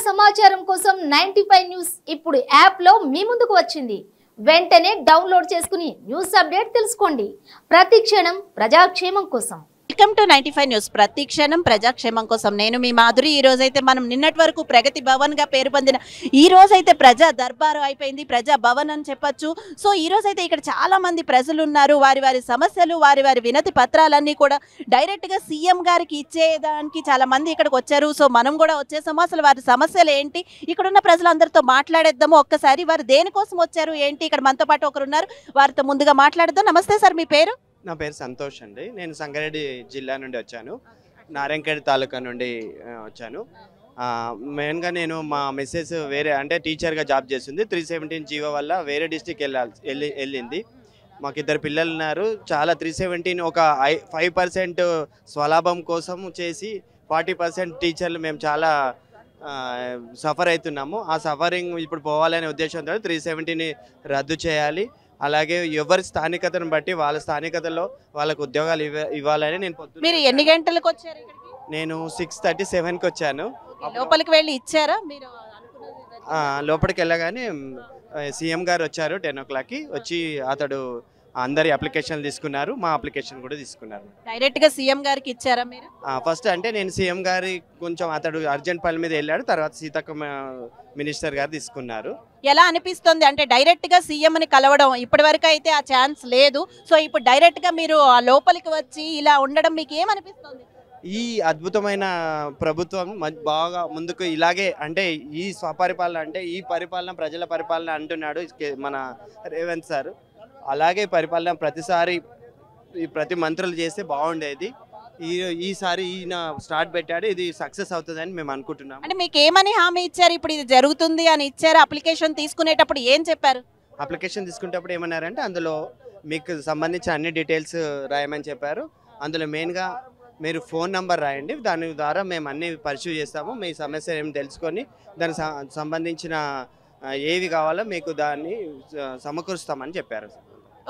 సమాచారం కోసం 95 న్యూస్ ఇప్పుడు యాప్ లో మీ ముందుకు వచ్చింది. వెంటనే డౌన్లోడ్ చేసుకుని న్యూస్ అప్డేట్ తెలుసుకోండి. ప్రతి క్షణం ప్రజాక్షేమం కోసం. Welcome to 95 news. ప్రతి క్షణం ప్రజాక్షేమం కోసం. నేను మీ మాధురి. ఈ రోజైతే మనం నిన్నటి వరకు ప్రగతి భవన్ గా పేరు పొందిన ఈ రోజైతే ప్రజా దర్బారు అయిపోయింది, ప్రజా భవన్ అని చెప్పొచ్చు. సో ఈ రోజైతే ఇక్కడ చాలా మంది ప్రజలు ఉన్నారు. వారి సమస్యలు, వారి వినతి పత్రాలన్నీ కూడా డైరెక్ట్ గా సీఎం గారికి ఇచ్చేదానికి చాలా మంది ఇక్కడికి వచ్చారు. సో మనం కూడా వచ్చేసాము. అసలు వారి సమస్యలు ఏంటి, ఇక్కడ ఉన్న ప్రజలందరితో మాట్లాడేద్దాము. ఒక్కసారి వారు దేనికోసం వచ్చారు ఏంటి, ఇక్కడ మనతో పాటు ఒకరు ఉన్నారు, వారితో ముందుగా మాట్లాడేద్దాం. నమస్తే సార్, మీ పేరు? నా పేరు సంతోష్ అండి. నేను సంగారెడ్డి జిల్లా నుండి వచ్చాను, నారాయణఖేడ్ తాలూకా నుండి వచ్చాను. మెయిన్గా నేను మా మిస్సెస్ వేరే అంటే టీచర్గా జాబ్ చేస్తుంది. 317 జీవో వల్ల వేరే డిస్టిక్ వెళ్ళింది. మాకు 2 పిల్లలు ఉన్నారు. చాలా 317 ఒక 5% స్వలాభం కోసం చేసి 40% టీచర్లు మేము చాలా సఫర్ అవుతున్నాము. ఆ సఫరింగ్ ఇప్పుడు పోవాలనే ఉద్దేశంతో 317ని రద్దు చేయాలి. అలాగే ఎవరి స్థానికతను బట్టి వాళ్ళ స్థానికతలో వాళ్ళకు ఉద్యోగాలు ఇవ్వాలని నేను మీరు ఎన్ని గంటలకు వచ్చారు ఇక్కడికి? నేను 6:37కి వచ్చాను. లోపలికి వెళ్ళి ఇచ్చారా మీరు? లోపలికి వెళ్ళగానే సీఎం గారు వచ్చారు 10 o'clockకి. వచ్చి అతడు అందరి అప్లికేషన్లు తీసుకున్నారు, మా అప్లికేషన్ కూడా తీసుకున్నారు. డైరెక్ట్ గా సీఎం గారికి ఇచ్చారా మీరు? ఫస్ట్ అంటే నేను సీఎం గారి కొంచెం అతడు అర్జెంట్ పని మీద వెళ్ళాడు, తర్వాత సీతక్క మినిస్టర్ గారు తీసుకున్నారు. ఎలా అనిపిస్తుంది అంటే డైరెక్ట్ గా సీఎం ని కలవడం? ఇప్పటి వరకు అయితే ఆ ఛాన్స్ లేదు. సో ఇప్పుడు డైరెక్ట్ గా మీరు ఆ లోపలికి వచ్చి ఇలా ఉండడం మీకు ఏమనిపిస్తుంది? ఈ అద్భుతమైన ప్రభుత్వం బాగా ముందుకు ఇలాగే అంటే ఈ స్వపరిపాలన అంటే ఈ పరిపాలన ప్రజల పరిపాలన అంటున్నాడు మన రేవంత్ సార్. అలాగే పరిపాలన ప్రతి మంత్రులు చేస్తే బాగుండేది. ఈసారి ఈయన స్టార్ట్ పెట్టాడు, ఇది సక్సెస్ అవుతుందని మేము అనుకుంటున్నాం. అంటే మీకు ఏమని హామీ ఇచ్చారు? ఇప్పుడు ఇది జరుగుతుంది అని ఇచ్చారు. అప్లికేషన్ తీసుకునేటప్పుడు ఏం చెప్పారు? అప్లికేషన్ తీసుకునేటప్పుడు ఏమన్నారంటే అందులో మీకు సంబంధించిన అన్ని డీటెయిల్స్ రాయమని చెప్పారు. అందులో మెయిన్గా మీరు ఫోన్ నెంబర్ రాయండి, దాని ద్వారా మేము అన్ని పరిశీలి చేస్తాము, మీ సమస్య ఏమి తెలుసుకొని దానికి సంబంధించిన ఏవి కావాలో మీకు దాన్ని సమకూరుస్తామని చెప్పారు.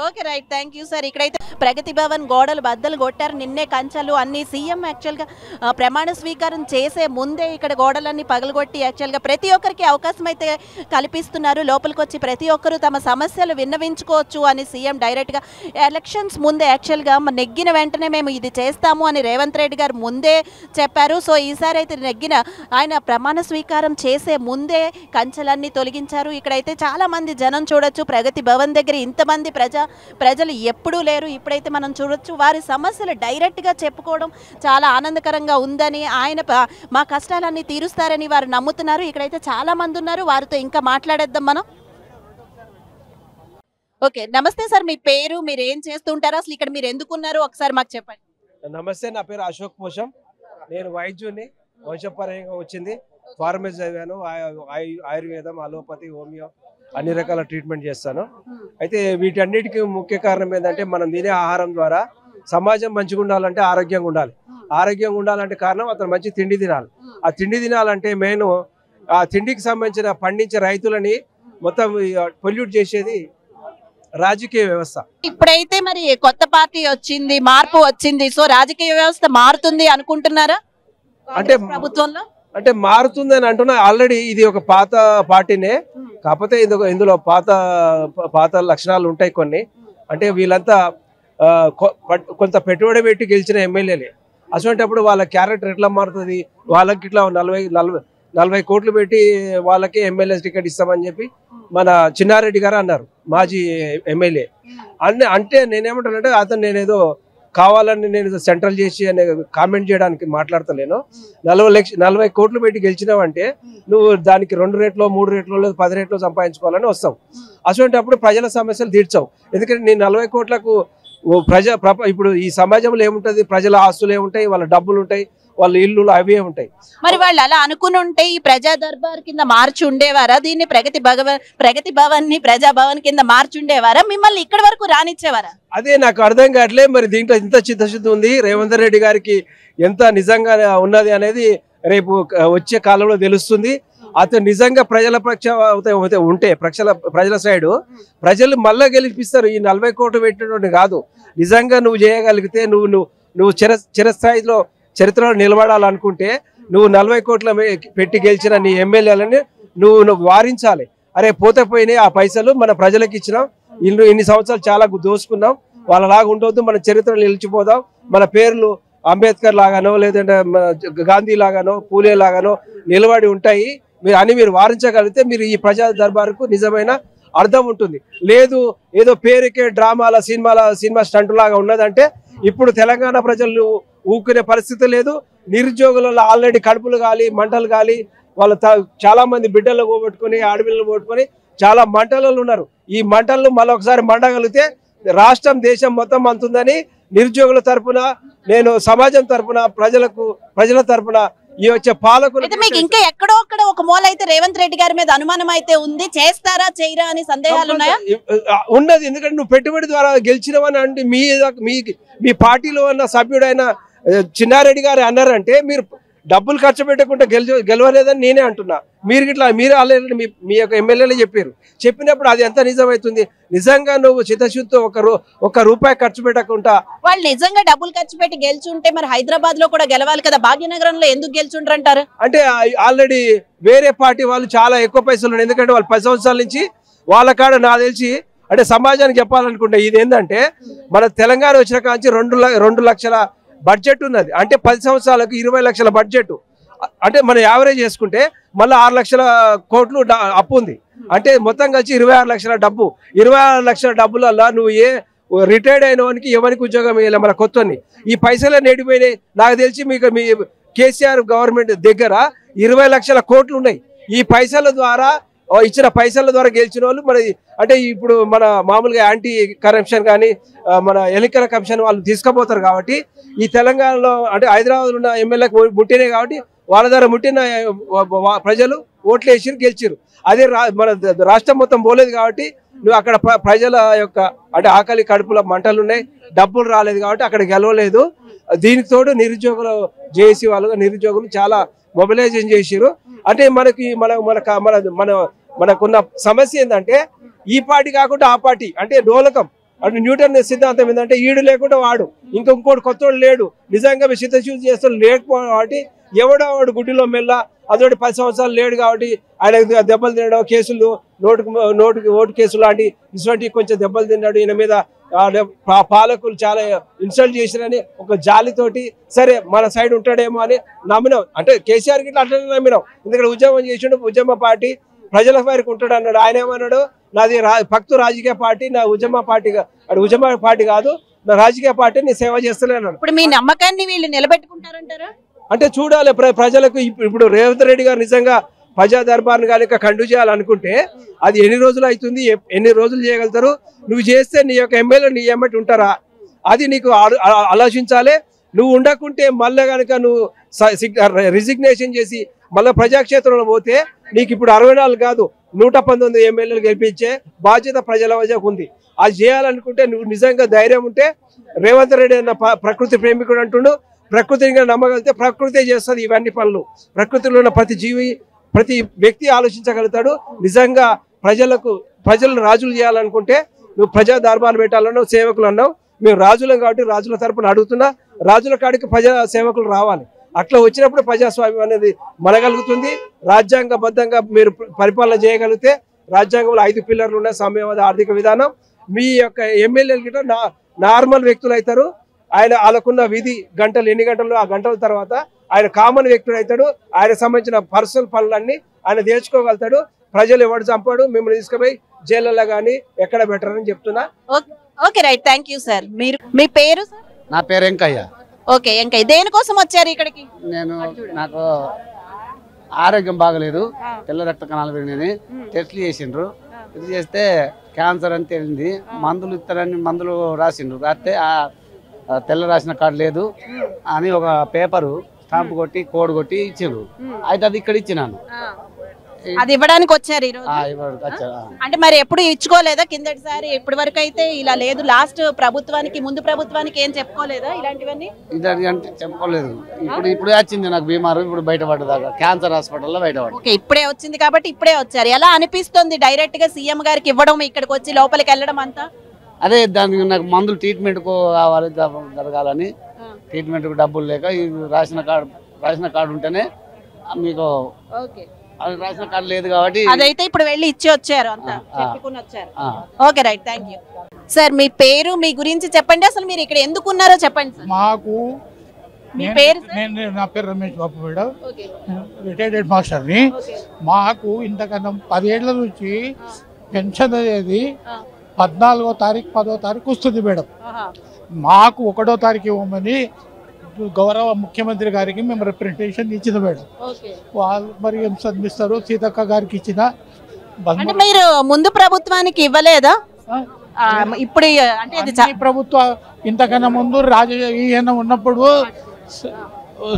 Okay, right, thank you sir. ఇక్కడైతే ప్రగతి భవన్ గోడలు బద్దలు కొట్టారు. నిన్నే కంచెలు అన్ని సీఎం యాక్చువల్గా ప్రమాణ స్వీకారం చేసే ముందే ఇక్కడ గోడలన్నీ పగలగొట్టి యాక్చువల్గా ప్రతి ఒక్కరికి అవకాశం అయితే కల్పిస్తున్నారు. లోపలికి వచ్చి ప్రతి ఒక్కరూ తమ సమస్యలు విన్నవించుకోవచ్చు అని సీఎం డైరెక్ట్గా ఎలక్షన్స్ ముందే యాక్చువల్గా నెగ్గిన వెంటనే మేము ఇది చేస్తాము అని రేవంత్ రెడ్డి గారు ముందే చెప్పారు. సో ఈసారి అయితే నెగ్గిన ఆయన ప్రమాణ స్వీకారం చేసే ముందే కంచెలన్నీ తొలగించారు. ఇక్కడైతే చాలామంది జనం చూడొచ్చు. ప్రగతి భవన్ దగ్గర ఇంతమంది ప్రజలు ఎప్పుడూ లేరు. ఇప్పుడైతే మనం చూడొచ్చు వారి సమస్యలు డైరెక్ట్గా చెప్పుకోవడం చాలా ఆనందకరంగా ఉందని, ఆయన మా కష్టాలన్నీ తీరుస్తారని వారు నమ్ముతున్నారు. ఇక్కడైతే చాలా మంది ఉన్నారు, వారితో ఇంకా మాట్లాడేద్దాం మనం. ఓకే, నమస్తే సార్, మీ పేరు, మీరు ఏం చేస్తుంటారు, అసలు ఇక్కడ మీరు ఎందుకున్నారు ఒకసారి మాకు చెప్పండి. నమస్తే, నా పేరు అశోక్ పోషం. నేను వైద్యుని, వంశపరంగా వచ్చింది. ఫార్మసీ చదివాను. ఆయుర్వేదం, అలోపతి, హోమియో అన్ని రకాల ట్రీట్మెంట్ చేస్తాను. అయితే వీటన్నిటికీ ముఖ్య కారణం ఏంటంటే మనం తినే ఆహారం ద్వారా సమాజం మంచిగా ఉండాలంటే ఆరోగ్యంగా ఉండాలి. ఆరోగ్యంగా ఉండాలంటే కారణం అతను మంచి తిండి తినాలి. ఆ తిండి తినాలంటే మెయిన్ ఆ తిండికి సంబంధించిన పండించే రైతులని మొత్తం పొల్యూట్ చేసేది రాజకీయ వ్యవస్థ. ఇప్పుడైతే మరి కొత్త పార్టీ వచ్చింది, మార్పు వచ్చింది. సో రాజకీయ వ్యవస్థ మారుతుంది అనుకుంటున్నారా అంటే ప్రభుత్వంలో? అంటే మారుతుందని అంటున్నా. ఆల్రెడీ ఇది ఒక పాత పార్టీనే, కాకపోతే ఇందులో పాత లక్షణాలు ఉంటాయి కొన్ని. అంటే వీళ్ళంతా కొంత పెట్టుబడి పెట్టి గెలిచిన ఎమ్మెల్యేలే. అటువంటిప్పుడు వాళ్ళ క్యారెక్టర్ ఎట్లా మారుతుంది? వాళ్ళకి ఇట్లా 40 కోట్లు పెట్టి వాళ్ళకి ఎమ్మెల్యే టికెట్ ఇస్తామని చెప్పి మన చిన్నారెడ్డి గారు అన్నారు, మాజీ ఎమ్మెల్యే. అంటే నేనేమంటానంటే అతను నేనేదో కావాలని నేను సెంట్రల్ చేసి అనే కామెంట్ చేయడానికి మాట్లాడతలేను. 40 కోట్లు పెట్టి గెలిచినావంటే నువ్వు దానికి 2 రేట్లో 3 రేట్లో లేదు 10 రేట్లో సంపాదించుకోవాలని వస్తావు. అటువంటిప్పుడు ప్రజల సమస్యలు తీర్చావు. ఎందుకంటే నీ 40 కోట్లకు ఇప్పుడు ఈ సమాజంలో ఏముంటుంది? ప్రజల ఆస్తులు ఏముంటాయి, వాళ్ళ డబ్బులు ఉంటాయి, వాళ్ళ ఇల్లు అవే ఉంటాయి. మరి వాళ్ళు అలా అనుకుని ఉంటే ఈ ప్రజా దర్బార్ కింద మార్చి ఉండేవారా? దీన్ని ప్రగతి భవన్ ని ప్రజా భవన్ కింద మార్చి ఉండేవారా? మిమ్మల్ని ఇక్కడి వరకు రానిచ్చేవారా? అదే నాకు అర్థం కావట్లే. మరి దీంట్లో ఇంత చిత్తశుద్ధి ఉంది, రేవంత్ రెడ్డి గారికి ఎంత నిజంగా ఉన్నది అనేది రేపు వచ్చే కాలంలో తెలుస్తుంది. అతను నిజంగా ప్రజల పక్ష ఉంటే ప్రజల సైడు ప్రజలు మళ్ళా గెలిపిస్తారు. ఈ 40 కోట్లు పెట్టినటువంటి కాదు, నిజంగా నువ్వు చేయగలిగితే నువ్వు చిరస్థాయిలో చరిత్రలో నిలబడాలనుకుంటే నువ్వు 40 కోట్ల పెట్టి గెలిచిన నీ ఎమ్మెల్యేలని నువ్వు వారించాలి. అరే పోతే పోయినాయి ఆ పైసలు, మన ప్రజలకు ఇచ్చినాం, ఇన్ని సంవత్సరాలు చాలా దోసుకున్నాం, వాళ్ళలాగా ఉండొద్దు, మన చరిత్రలో నిలిచిపోదాం, మన పేర్లు అంబేద్కర్ లాగానో లేదంటే గాంధీ లాగానో పూలే లాగానో నిలబడి ఉంటాయి మీరు వారించగలిగితే మీరు ఈ ప్రజా దర్బారుకు నిజమైన అర్థం ఉంటుంది. లేదు ఏదో పేరుకే డ్రామాల సినిమా స్టంట్ లాగా ఉన్నదంటే ఇప్పుడు తెలంగాణ ప్రజలు ఊకునే పరిస్థితి లేదు. నిరుద్యోగులలో ఆల్రెడీ కడుపులు గాలి మంటలు గాలి, వాళ్ళు చాలా మంది బిడ్డలు పోగొట్టుకొని ఆడపిల్లలు పోగొట్టుకొని చాలా మంటలలో ఉన్నారు. ఈ మంటలను మళ్ళీ ఒకసారి మండగలిగితే రాష్ట్రం దేశం మొత్తం అంతుందని నిరుద్యోగుల తరపున, నేను సమాజం తరపున, ప్రజల తరపున ఈ వచ్చే పాలకులు మీకు ఇంకా ఎక్కడో అక్కడ ఒక మూల అయితే రేవంత్ రెడ్డి గారి మీద అనుమానం అయితే ఉంది, చేస్తారా చేయరా అని సందేహాలు ఉన్నాయా? ఉన్నది. ఎందుకంటే నువ్వు పెట్టుబడి ద్వారా గెలిచినవని అంటే మీ పార్టీలో ఉన్న సభ్యుడైన చిన్నారెడ్డి గారు అన్నారంటే మీరు డబ్బులు ఖర్చు పెట్టకుండా గెలవలేదని నేనే అంటున్నా. మీరు ఆల్రెడీ మీ యొక్క ఎమ్మెల్యేలు చెప్పినప్పుడు అది ఎంత నిజమవుతుంది? నిజంగా నువ్వు చిత్తశుద్ధితో ఒక రూపాయి ఖర్చు పెట్టకుండా వాళ్ళు నిజంగా డబ్బులు ఖర్చు పెట్టి గెలిచుంటే మరి హైదరాబాద్ లో కూడా గెలవాలి కదా, భాగ్యనగరంలో ఎందుకు గెలిచుంటారంటారు? అంటే ఆల్రెడీ వేరే పార్టీ వాళ్ళు చాలా ఎక్కువ పైసలు ఉన్నాయి. ఎందుకంటే వాళ్ళు 10 సంవత్సరాల నుంచి వాళ్ళ కాడ నాకు తెలిసి అంటే సమాజానికి చెప్పాలనుకుంటే ఇది ఏంటంటే మన తెలంగాణ వచ్చిన కాంచి 2 లక్షల బడ్జెట్ ఉన్నది. అంటే 10 సంవత్సరాలకు 20 లక్షల బడ్జెట్. అంటే మనం యావరేజ్ చేసుకుంటే మళ్ళీ 6 లక్షల కోట్లు అప్పు ఉంది. అంటే మొత్తం కలిసి 26 లక్షల డబ్బు. 26 లక్షల డబ్బులల్లా నువ్వు రిటైర్డ్ అయిన వానికి ఎవరికి ఉద్యోగం వేయలే మన కొత్తని. ఈ పైసలు నేడిపోయినాయి. నాకు తెలిసి మీ కేసీఆర్ గవర్నమెంట్ దగ్గర 20 లక్షల కోట్లు ఉన్నాయి. ఈ పైసల ద్వారా ఇచ్చిన పైసల ద్వారా గెలిచిన వాళ్ళు మరి అంటే ఇప్పుడు మన మామూలుగా యాంటీ కరప్షన్ కానీ మన ఎన్నికల కమిషన్ వాళ్ళు తీసుకుపోతారు. కాబట్టి ఈ తెలంగాణలో అంటే హైదరాబాద్ ఉన్న ఎమ్మెల్యేలకు ముట్టినాయి కాబట్టి వాళ్ళ ద్వారా ముట్టిన ప్రజలు ఓట్లు వేసి గెలిచారు. అదే మన రాష్ట్రం మొత్తం పోలేదు కాబట్టి నువ్వు అక్కడ ప్రజల యొక్క అంటే ఆకలి కడుపుల మంటలు ఉన్నాయి, డబ్బులు రాలేదు కాబట్టి అక్కడ గెలవలేదు. దీనికి తోడు నిరుద్యోగులు జేఏసీ వాళ్ళు నిరుద్యోగులు చాలా మొబిలైజేషన్ చేసారు. అంటే మనకున్న సమస్య ఏంటంటే ఈ పార్టీ కాకుండా ఆ పార్టీ అంటే డోలకం. అంటే న్యూటన్ సిద్ధాంతం ఏంటంటే ఈడు లేకుండా వాడు, ఇంకోటి కొత్తోడు లేడు. నిజంగా చిత్తశుద్ధి చేస్తాడు లేకపోవడం కాబట్టి ఎవడో వాడు గుడ్డిలో మెల్ల అదోటి 10 సంవత్సరాలు లేడు కాబట్టి ఆయన దెబ్బలు తినడం, కేసులు ఓటు కేసులు లాంటి ఇటువంటి కొంచెం దెబ్బలు తిన్నాడు. ఈయన మీద పాలకులు చాలా ఇన్సల్ట్ చేసిరని ఒక జాలితోటి సరే మన సైడ్ ఉంటాడేమో అని నమ్మినాం. అంటే కేసీఆర్ గిట్లా అట్లనే నమ్మినాం. ఎందుకంటే ఉద్యమం చేసిండు, ఉద్యమ పార్టీ ప్రజల వారికి ఉంటాడు అన్నాడు. ఆయన ఏమన్నాడు, నాది భక్తు రాజకీయ పార్టీ, నా ఉద్యమ పార్టీ కాదు, నా రాజకీయ పార్టీ నీ సేవ చేస్తలే అన్నాడు. ఇప్పుడు మీ నమ్మకాన్ని వీళ్ళు నిలబెట్టుకుంటారంటారా? అంటే చూడాలి ప్రజలకు. ఇప్పుడు రేవంత్ రెడ్డి గారు నిజంగా ప్రజా దర్బార్ని కనుక కండు చేయాలనుకుంటే అది ఎన్ని రోజులు అవుతుంది, ఎన్ని రోజులు చేయగలుగుతారు? నువ్వు చేస్తే నీ యొక్క ఎమ్మెల్యే నీ ఎమ్మటి ఉంటారా? అది నీకు ఆలోచించాలి. నువ్వు ఉండకుంటే మళ్ళీ కనుక నువ్వు రిజిగ్నేషన్ చేసి మళ్ళీ ప్రజాక్షేత్రంలో పోతే నీకు ఇప్పుడు 64 కాదు 119 ఎమ్మెల్యేలు గెలిపించే బాధ్యత ప్రజల వద్దకు ఉంది. అది చేయాలనుకుంటే నువ్వు నిజంగా ధైర్యం ఉంటే రేవంత్ రెడ్డి అన్న ప్రకృతి ప్రేమికుడు అంటుండు. ప్రకృతిని నమ్మగలిగితే ప్రకృతి చేస్తుంది ఇవన్నీ పనులు. ప్రకృతిలో ఉన్న ప్రతి జీవి ప్రతి వ్యక్తి ఆలోచించగలుగుతాడు. నిజంగా ప్రజలను రాజులు చేయాలనుకుంటే నువ్వు ప్రజా దర్బార్లు పెట్టాలన్నావు, సేవకులు అన్నావు. మేము రాజులం కాబట్టి రాజుల తరపున అడుగుతున్నా, రాజుల కాడికి ప్రజా సేవకులు రావాలి. అట్లా వచ్చినప్పుడు ప్రజాస్వామ్యం అనేది మనగలుగుతుంది. రాజ్యాంగబద్ధంగా మీరు పరిపాలన చేయగలిగితే రాజ్యాంగంలో 5 పిల్లర్లు ఉన్నాయి. సామ్యవాద ఆర్థిక విధానం. మీ యొక్క ఎమ్మెల్యేలు గిట్ట నార్మల్ వ్యక్తులు అవుతారు. వాళ్ళకున్న విధి గంటలు ఎన్ని గంటలు ఆ గంటల తర్వాత ఆయన కామన్ వ్యక్తుడు అవుతాడు. ఆయన సంబంధించిన పర్సనల్ పనులన్నీ ఆయన తీర్చుకోగలుగుతాడు. ప్రజలు ఎవరు చంపాడు మిమ్మల్ని తీసుకుపోయి జైళ్ళలో కానీ ఎక్కడ బెటర్ అని చెప్తున్నా. Okay right, thank you sir. మీ పేరు సార్? నా పేరు వెంకయ్య. ఓకే వెంకయ్య, దేనికోసం వచ్చారు ఇక్కడికి? నాకు ఆరోగ్యం బాగలేదు, తెల్ల రక్త కణాలు పెరిగినాయి. టెస్ట్లు చేసిండ్రు. ఇది చేస్తే క్యాన్సర్ అని తేలింది. మందులు ఇస్తారని మందులు రాసిండ్రు. రాస్తే తెల్ల రాసిన కార్డు లేదు అని ఒక పేపరు స్టాంప్ కొట్టి కోడ్ కొట్టి ఇచ్చిండ్రు. అయితే అది ఇక్కడ ఇచ్చినాను. అది ఇవ్వడానికి వచ్చారు ఈరోజు. అంటే మరి ఎప్పుడు ఇచ్చుకోలేదా కిందటిసారి? ఇప్పటి వరకు అయితే ఇలా లేదు. లాస్ట్ ప్రభుత్వానికి ముందు ప్రభుత్వానికి ఏం చెప్పుకోలేదా ఇలాంటివన్నీ? అంటే చెప్పుకోలేదు. ఇప్పుడు వచ్చింది నాకు బీమారు. ఇప్పుడు బయటపడ్డదాకా క్యాన్సర్ హాస్పిటల్లో బయటపడ్డా. ఓకే, ఇప్పుడే వచ్చింది కాబట్టి ఇప్పుడే వచ్చారు. ఎలా అనిపిస్తుంది డైరెక్ట్ గా సీఎం గారికి ఇవ్వడం, ఇక్కడికి వచ్చి లోపలికి వెళ్ళడం అంతా? అదే దానికి నాకు మందులు ట్రీట్మెంట్ కు కావాలి, జరగాలని ట్రీట్మెంట్ కు డబ్బులు లేక రాసిన కార్డు రేషన్ కార్డు ఉంటేనే మీకు రేషన్ కార్డు లేదు కాబట్టి అదైతే ఇప్పుడు వెళ్ళి ఇచ్చి వచ్చారు అంతా చెప్పుకుని వచ్చారు. Okay right, thank you sir. మీ పేరు మీ గురించి చెప్పండి, అసలు మీరు ఇక్కడ ఎందుకు ఉన్నారో చెప్పండి సార్. మాకు మీ పేరు? నా పేరు Ramesh Babu madam, retired head మాస్టర్ని. మాకు ఇంతకన్నా 10 ఏళ్ల నుంచి పెన్షన్ అనేది 14వ తారీఖు 10వ తారీఖు వస్తుంది మేడం. మాకు 1వ తారీఖు ఇవ్వమని గౌరవ ముఖ్యమంత్రి గారికి మేము రిప్రజెంటేషన్ ఇచ్చిన మేడం. వాళ్ళు మరి ఏం సంధిస్తారు, సీతక్క గారికి ఇచ్చిన. అంటే మీరు ముందు ప్రభుత్వానికి ఇవ్వలేదా? ఇప్పుడు అంటే ఇది ప్రభుత్వ ఇంతకన్నా ముందు ఈయన ఉన్నప్పుడు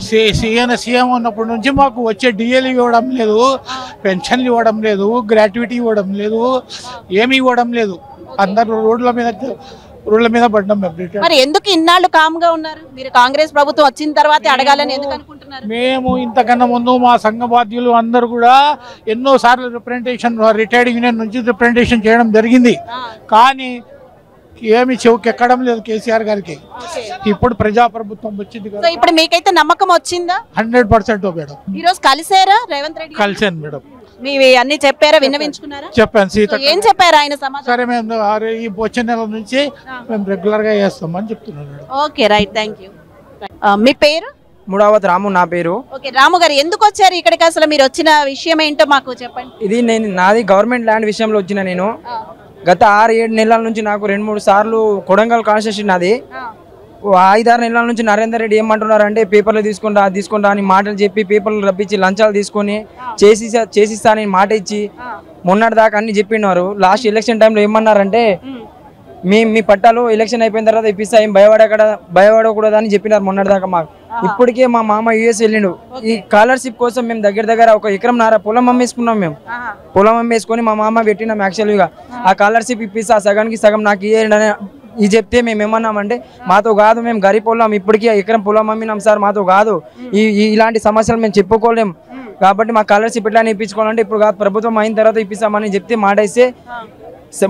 సీఎం ఉన్నప్పటి నుంచి మాకు వచ్చే డిఎల్ ఇవ్వడం లేదు, పెన్షన్లు ఇవ్వడం లేదు, గ్రాట్యుటీ ఇవ్వడం లేదు, ఏమి ఇవ్వడం లేదు. అందరు రోడ్ల మీద పడ్డాం మేము. మరి ఎందుకు ఇన్నాళ్ళు కామ్గా ఉన్నారు? మీరు కాంగ్రెస్ ప్రభుత్వం వచ్చిన తర్వాత అడగాలని ఎందుకు అనుకుంటున్నారు? మేము ఇంతకన్నా ముందు మా సంఘ బాధ్యులు అందరు కూడా ఎన్నో సార్లు రిప్రజెంటేషన్ రిటైర్డ్ యూనియన్ నుంచి రిప్రజెంటేషన్ చేయడం జరిగింది, కానీ ఏమి చెవుకి ఎక్కడం లేదు కేసీఆర్ గారికి. ఇప్పుడు ప్రజాప్రభుత్వం వచ్చింది కదా, ఇప్పుడు మీకైతే నమ్మకం వచ్చిందా? 100% మేడం. ఈ రోజు కలిసారా రేవంత్ రెడ్డి? కలిసాను మేడం. మీ అన్ని చెప్పారా, విన్నవించుకున్నారా? చెప్పాను. సీత ఏం చెప్పారు ఆయన సమాధానం? సరే మేము ఈ వచ్చే నెల నుంచి మేము రెగ్యులర్ గా చేస్తామని చెప్తున్నాను. Okay right, thank you. మీ పేరు? మూడవది రాము నా పేరు. ఓకే రాము గారు, ఎందుకు వచ్చారు ఇక్కడికి? అసలు మీరు వచ్చిన విషయం ఏంటో మాకు చెప్పండి. ఇది నాది గవర్నమెంట్ ల్యాండ్ విషయంలో వచ్చిన. నేను గత 6-7 నెలల నుంచి నాకు 2-3 సార్లు కొడంగల్ కాన్స్టిట్యూషన్ నాది. 5-6 నెలల నుంచి నరేందర్ రెడ్డి ఏమంటున్నారు అంటే పేపర్లు తీసుకుంటా అని మాటలు చెప్పి పేపర్లు రప్పించి లంచాలు తీసుకొని చేసిస్తా అని మాట ఇచ్చి మొన్నటి దాకా అన్ని చెప్పినారు. లాస్ట్ ఎలక్షన్ టైంలో ఏమన్నారంటే మీ పట్టాలు ఎలక్షన్ అయిపోయిన తర్వాత ఇప్పిస్తా, ఏం భయపడకూడదు అని చెప్పినారు మొన్నటి దాకా మాకు. ఇప్పటికే మా మామ యుఎస్ వెళ్ళిండు. ఈ స్కాలర్షిప్ కోసం మేము దగ్గర 1 ఎకరం పొలం అమ్మేసుకున్నాం. మేము పొలం అమ్మేసుకొని మా మామ పెట్టినాం. యాక్చువల్గా ఆ స్కాలర్షిప్ ఇప్పిస్తా, సగానికి సగం నాకు ఇది చెప్తే మేము ఏమన్నామంటే మాతో కాదు, మేము గరీబ్ పొలం, ఇప్పటికీ ఎకరం పొలం అమ్మినాం సార్, మాతో కాదు, ఇలాంటి సమస్యలు మేము చెప్పుకోలేం కాబట్టి మా స్కాలర్షిప్ ఎట్లా ఇప్పించుకోవాలంటే ఇప్పుడు కాదు, ప్రభుత్వం అయిన తర్వాత ఇప్పిస్తామని చెప్తే మాట ఇస్తే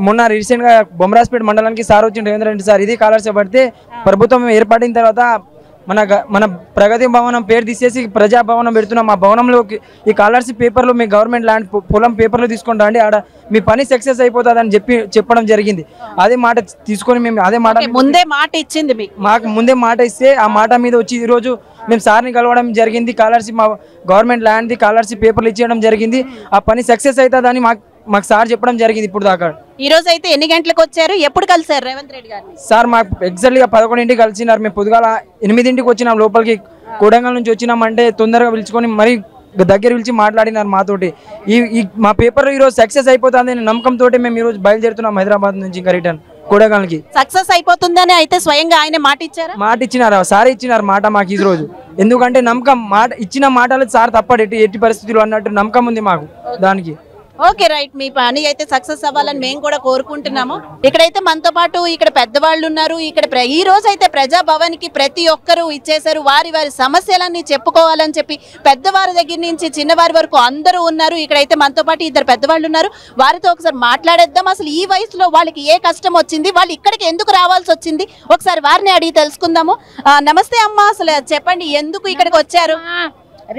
మొన్న రీసెంట్ గా బొమ్మరాజ్పేట మండలానికి సార్ వచ్చింది రేవంత్ రెడ్డి సార్. ఇది స్కాలర్షిప్ పడితే ప్రభుత్వం ఏర్పడిన తర్వాత మన ప్రగతి భవనం పేరు తీసేసి ప్రజాభవనం పెడుతున్నాం. మా భవనంలోకి ఈ స్కాలర్షిప్ పేపర్లు మీ గవర్నమెంట్ ల్యాండ్ పొలం పేపర్లు తీసుకుంటా అండి, ఆడ మీ పని సక్సెస్ అయిపోతుంది అని చెప్పడం జరిగింది. అదే మాట తీసుకొని మేము అదే మాట ముందే మాట ఇచ్చింది మాకు ముందే మాట ఇస్తే ఆ మాట మీద వచ్చి ఈరోజు మేము సార్ని కలవడం జరిగింది. స్కాలర్షిప్ మా గవర్నమెంట్ ల్యాండ్ది స్కాలర్షిప్ పేపర్లు ఇచ్చేయడం జరిగింది. ఆ పని సక్సెస్ అవుతుందని మాకు సార్ చెప్పడం జరిగింది. ఇప్పుడు దాకా ఈ రోజు అయితే ఎన్ని గంటలకు వచ్చారు, ఎప్పుడు కలిసారు రేవంత్ రెడ్డి గారిని? సార్ మాకు ఎగ్జాక్ట్గా 11ంటికి కలిసినారు. మేము పొద్దుగాల 8ంటికి వచ్చినాం లోపలికి. కొడంగల్ నుంచి వచ్చినామంటే తొందరగా పిలుచుకొని మరి దగ్గర పిలిచి మాట్లాడినారు మాతోటి. మా పేపర్ ఈరోజు సక్సెస్ అయిపోతుంది అనే నమ్మకంతో మేము ఈరోజు బయలుదేరుతున్నాం హైదరాబాద్ నుంచి ఇంకా రిటర్న్ కొడంగల్కి. సక్సెస్ అయిపోతుందని అయితే స్వయంగా ఆయన మాట ఇచ్చారా? మాట ఇచ్చినారు, సార్ ఇచ్చినారు మాట మాకు ఈ రోజు. ఎందుకంటే నమ్మకం, మాట ఇచ్చిన మాటలు సార్ తప్పడు ఎట్టి పరిస్థితులు అన్నట్టు నమ్మకం ఉంది మాకు దానికి. ఓకే రైట్, మీ పని అయితే సక్సెస్ అవ్వాలని మేము కూడా కోరుకుంటున్నాము. ఇక్కడైతే మనతో పాటు ఇక్కడ పెద్దవాళ్ళు ఉన్నారు. ఇక్కడ ఈ రోజు అయితే ప్రజాభవన్ కి ప్రతి ఒక్కరూ ఇచ్చేశారు. వారి సమస్యలన్నీ చెప్పుకోవాలని చెప్పి పెద్దవారి దగ్గర నుంచి చిన్నవారి వరకు అందరూ ఉన్నారు. ఇక్కడైతే మనతో పాటు 2 పెద్దవాళ్ళు ఉన్నారు. వారితో ఒకసారి మాట్లాడేద్దాం. అసలు ఈ వయసులో వాళ్ళకి ఏ కష్టం వచ్చింది, వాళ్ళు ఇక్కడికి ఎందుకు రావాల్సి వచ్చింది, ఒకసారి వారిని అడిగి తెలుసుకుందాము. నమస్తే అమ్మ, అసలు చెప్పండి ఎందుకు ఇక్కడికి వచ్చారు?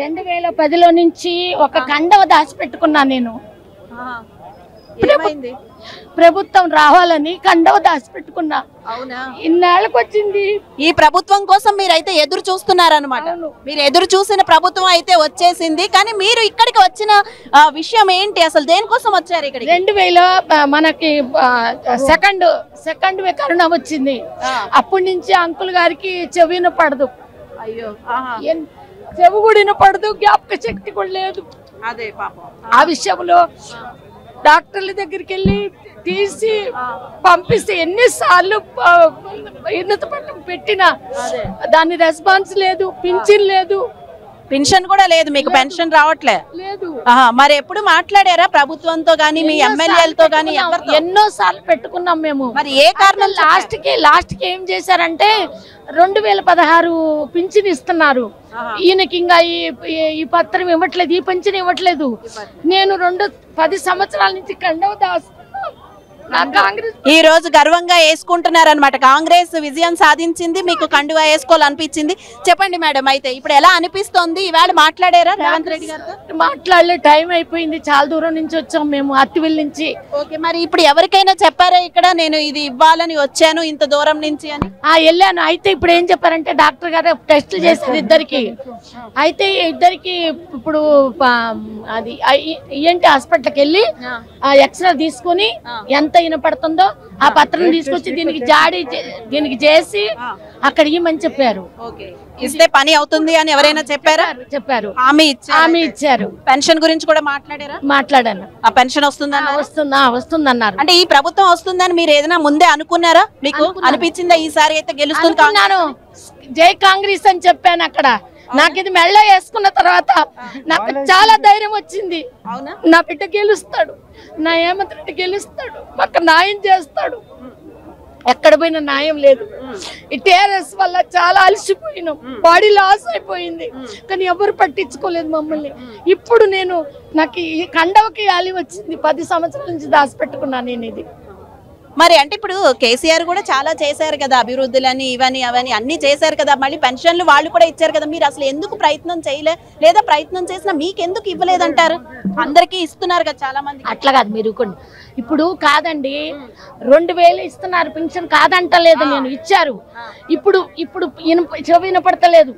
2010లో నుంచి ఒక కండవ దాచిపెట్టుకున్నా నేను. ప్రభుత్వం రావాలని కండవ దాచిపెట్టుకున్నా. ఇన్నాళ్ళకి వచ్చింది. ఈ ప్రభుత్వం కోసం మీరైతే ఎదురు చూస్తున్నారనమాట. మీరు ఎదురు చూసిన ప్రభుత్వం అయితే వచ్చేసింది, కానీ మీరు ఇక్కడికి వచ్చిన విషయం ఏంటి, అసలు దేనికోసం వచ్చారు ఇక్కడ? 2000 మనకి సెకండ్ కరోనా వచ్చింది. అప్పటి నుంచి అంకుల్ గారికి చెవిన పడదు. అయ్యో, చెవి కూడా పడదు, జ్ఞాపక శక్తి కూడా లేదు. అదే పాపం. ఆ విషయంలో డాక్టర్ల దగ్గరికి వెళ్ళి తీసి పంపిస్తే ఎన్నిసార్లు ఉన్నత పట్టం పెట్టినా దాని రెస్పాన్స్ లేదు, పింఛన్ లేదు. పెన్షన్ కూడా లేదు మీకు? పెన్షన్ రావట్లే? లేదు. మరి ఎప్పుడు మాట్లాడారా ప్రభుత్వంతో గానీ మీ ఎమ్మెల్యేలతో గానీ? ఎన్నో సార్లు పెట్టుకున్నాం మేము. మరి ఏ కారణం? లాస్ట్ కి ఏం చేశారంటే 2016 పింఛన్ ఇస్తున్నారు. ఈయనకి ఇంకా ఈ పత్రం ఇవ్వట్లేదు, ఈ పింఛన్ ఇవ్వట్లేదు. నేను 10 సంవత్సరాల నుంచి కండవ ఈ రోజు గర్వంగా వేసుకుంటున్నారనమాట. కాంగ్రెస్ విజయం సాధించింది, మీకు కండువా వేసుకోవాలనిపించింది. చెప్పండి మేడం, అయితే ఇప్పుడు ఎలా అనిపిస్తోంది? ఇవాళ మాట్లాడారా రేవంత్ రెడ్డి గారితో? మాట్లాడలే, టైం అయిపోయింది, చాలా దూరం నుంచి వచ్చాం మేము, అత్తివిల్ నుంచి. ఓకే, మరి ఇప్పుడు ఎవరికైనా చెప్పారా ఇక్కడ నేను ఇది ఇవ్వాలని వచ్చాను ఇంత దూరం నుంచి అని? వెళ్ళాను. అయితే ఇప్పుడు ఏం చెప్పారంటే డాక్టర్ గారు టెస్టులు చేసేది ఇద్దరికి. అయితే ఇద్దరికి ఇప్పుడు అది ఏంటి హాస్పిటల్కి వెళ్ళి ఎక్స్రే తీసుకుని ఎంత వినపడుతుందో ఆ పత్రం తీసుకొచ్చి దీనికి చేసి అక్కడ ఇవ్వమని చెప్పారు. ఇస్తే పని అవుతుంది అని ఎవరైనా చెప్పారు? హామీ ఇచ్చారు. పెన్షన్ గురించి కూడా మాట్లాడారా? మాట్లాడాను. ఆ పెన్షన్ వస్తుందన్నారు. అంటే ఈ ప్రభుత్వం వస్తుందని మీరు ఏదైనా ముందే అనుకున్నారా? మీకు అనిపించిందా ఈసారి అయితే గెలుస్తున్నాను? జై కాంగ్రెస్ అని చెప్పాను అక్కడ. నాకు ఇది మెళ్ళ వేసుకున్న తర్వాత నాకు చాలా ధైర్యం వచ్చింది. నా బిడ్డ గెలుస్తాడు, నా హేమంత్ రెడ్డి గెలుస్తాడు, మాకు న్యాయం చేస్తాడు. ఎక్కడ పోయినా న్యాయం లేదు. ఈ టీఆర్ఎస్ వల్ల చాలా అలసిపోయినాం, బాడీ లాస్ అయిపోయింది, కానీ ఎవరు పట్టించుకోలేదు మమ్మల్ని. ఇప్పుడు నాకు ఈ కండవకి యాలి వచ్చింది. 10 సంవత్సరాల నుంచి దాచిపెట్టుకున్నాను నేను ఇది. మరి అంటే ఇప్పుడు కేసీఆర్ కూడా చాలా చేశారు కదా, అభివృద్ధులని ఇవని అవని అన్ని చేశారు కదా, మళ్ళీ పెన్షన్లు వాళ్ళు కూడా ఇచ్చారు కదా. మీరు అసలు ఎందుకు ప్రయత్నం చేయలే? లేదా ప్రయత్నం చేసినా మీకెందుకు ఇవ్వలేదంటారు? అందరికీ ఇస్తున్నారు కదా చాలా మంది. అట్లా కాదు, మీరు ఇప్పుడు కాదండి, 2000 ఇస్తున్నారు పెన్షన్, కాదంటలేదు నేను, ఇచ్చారు. ఇప్పుడు చెవి వినపడతలేదు.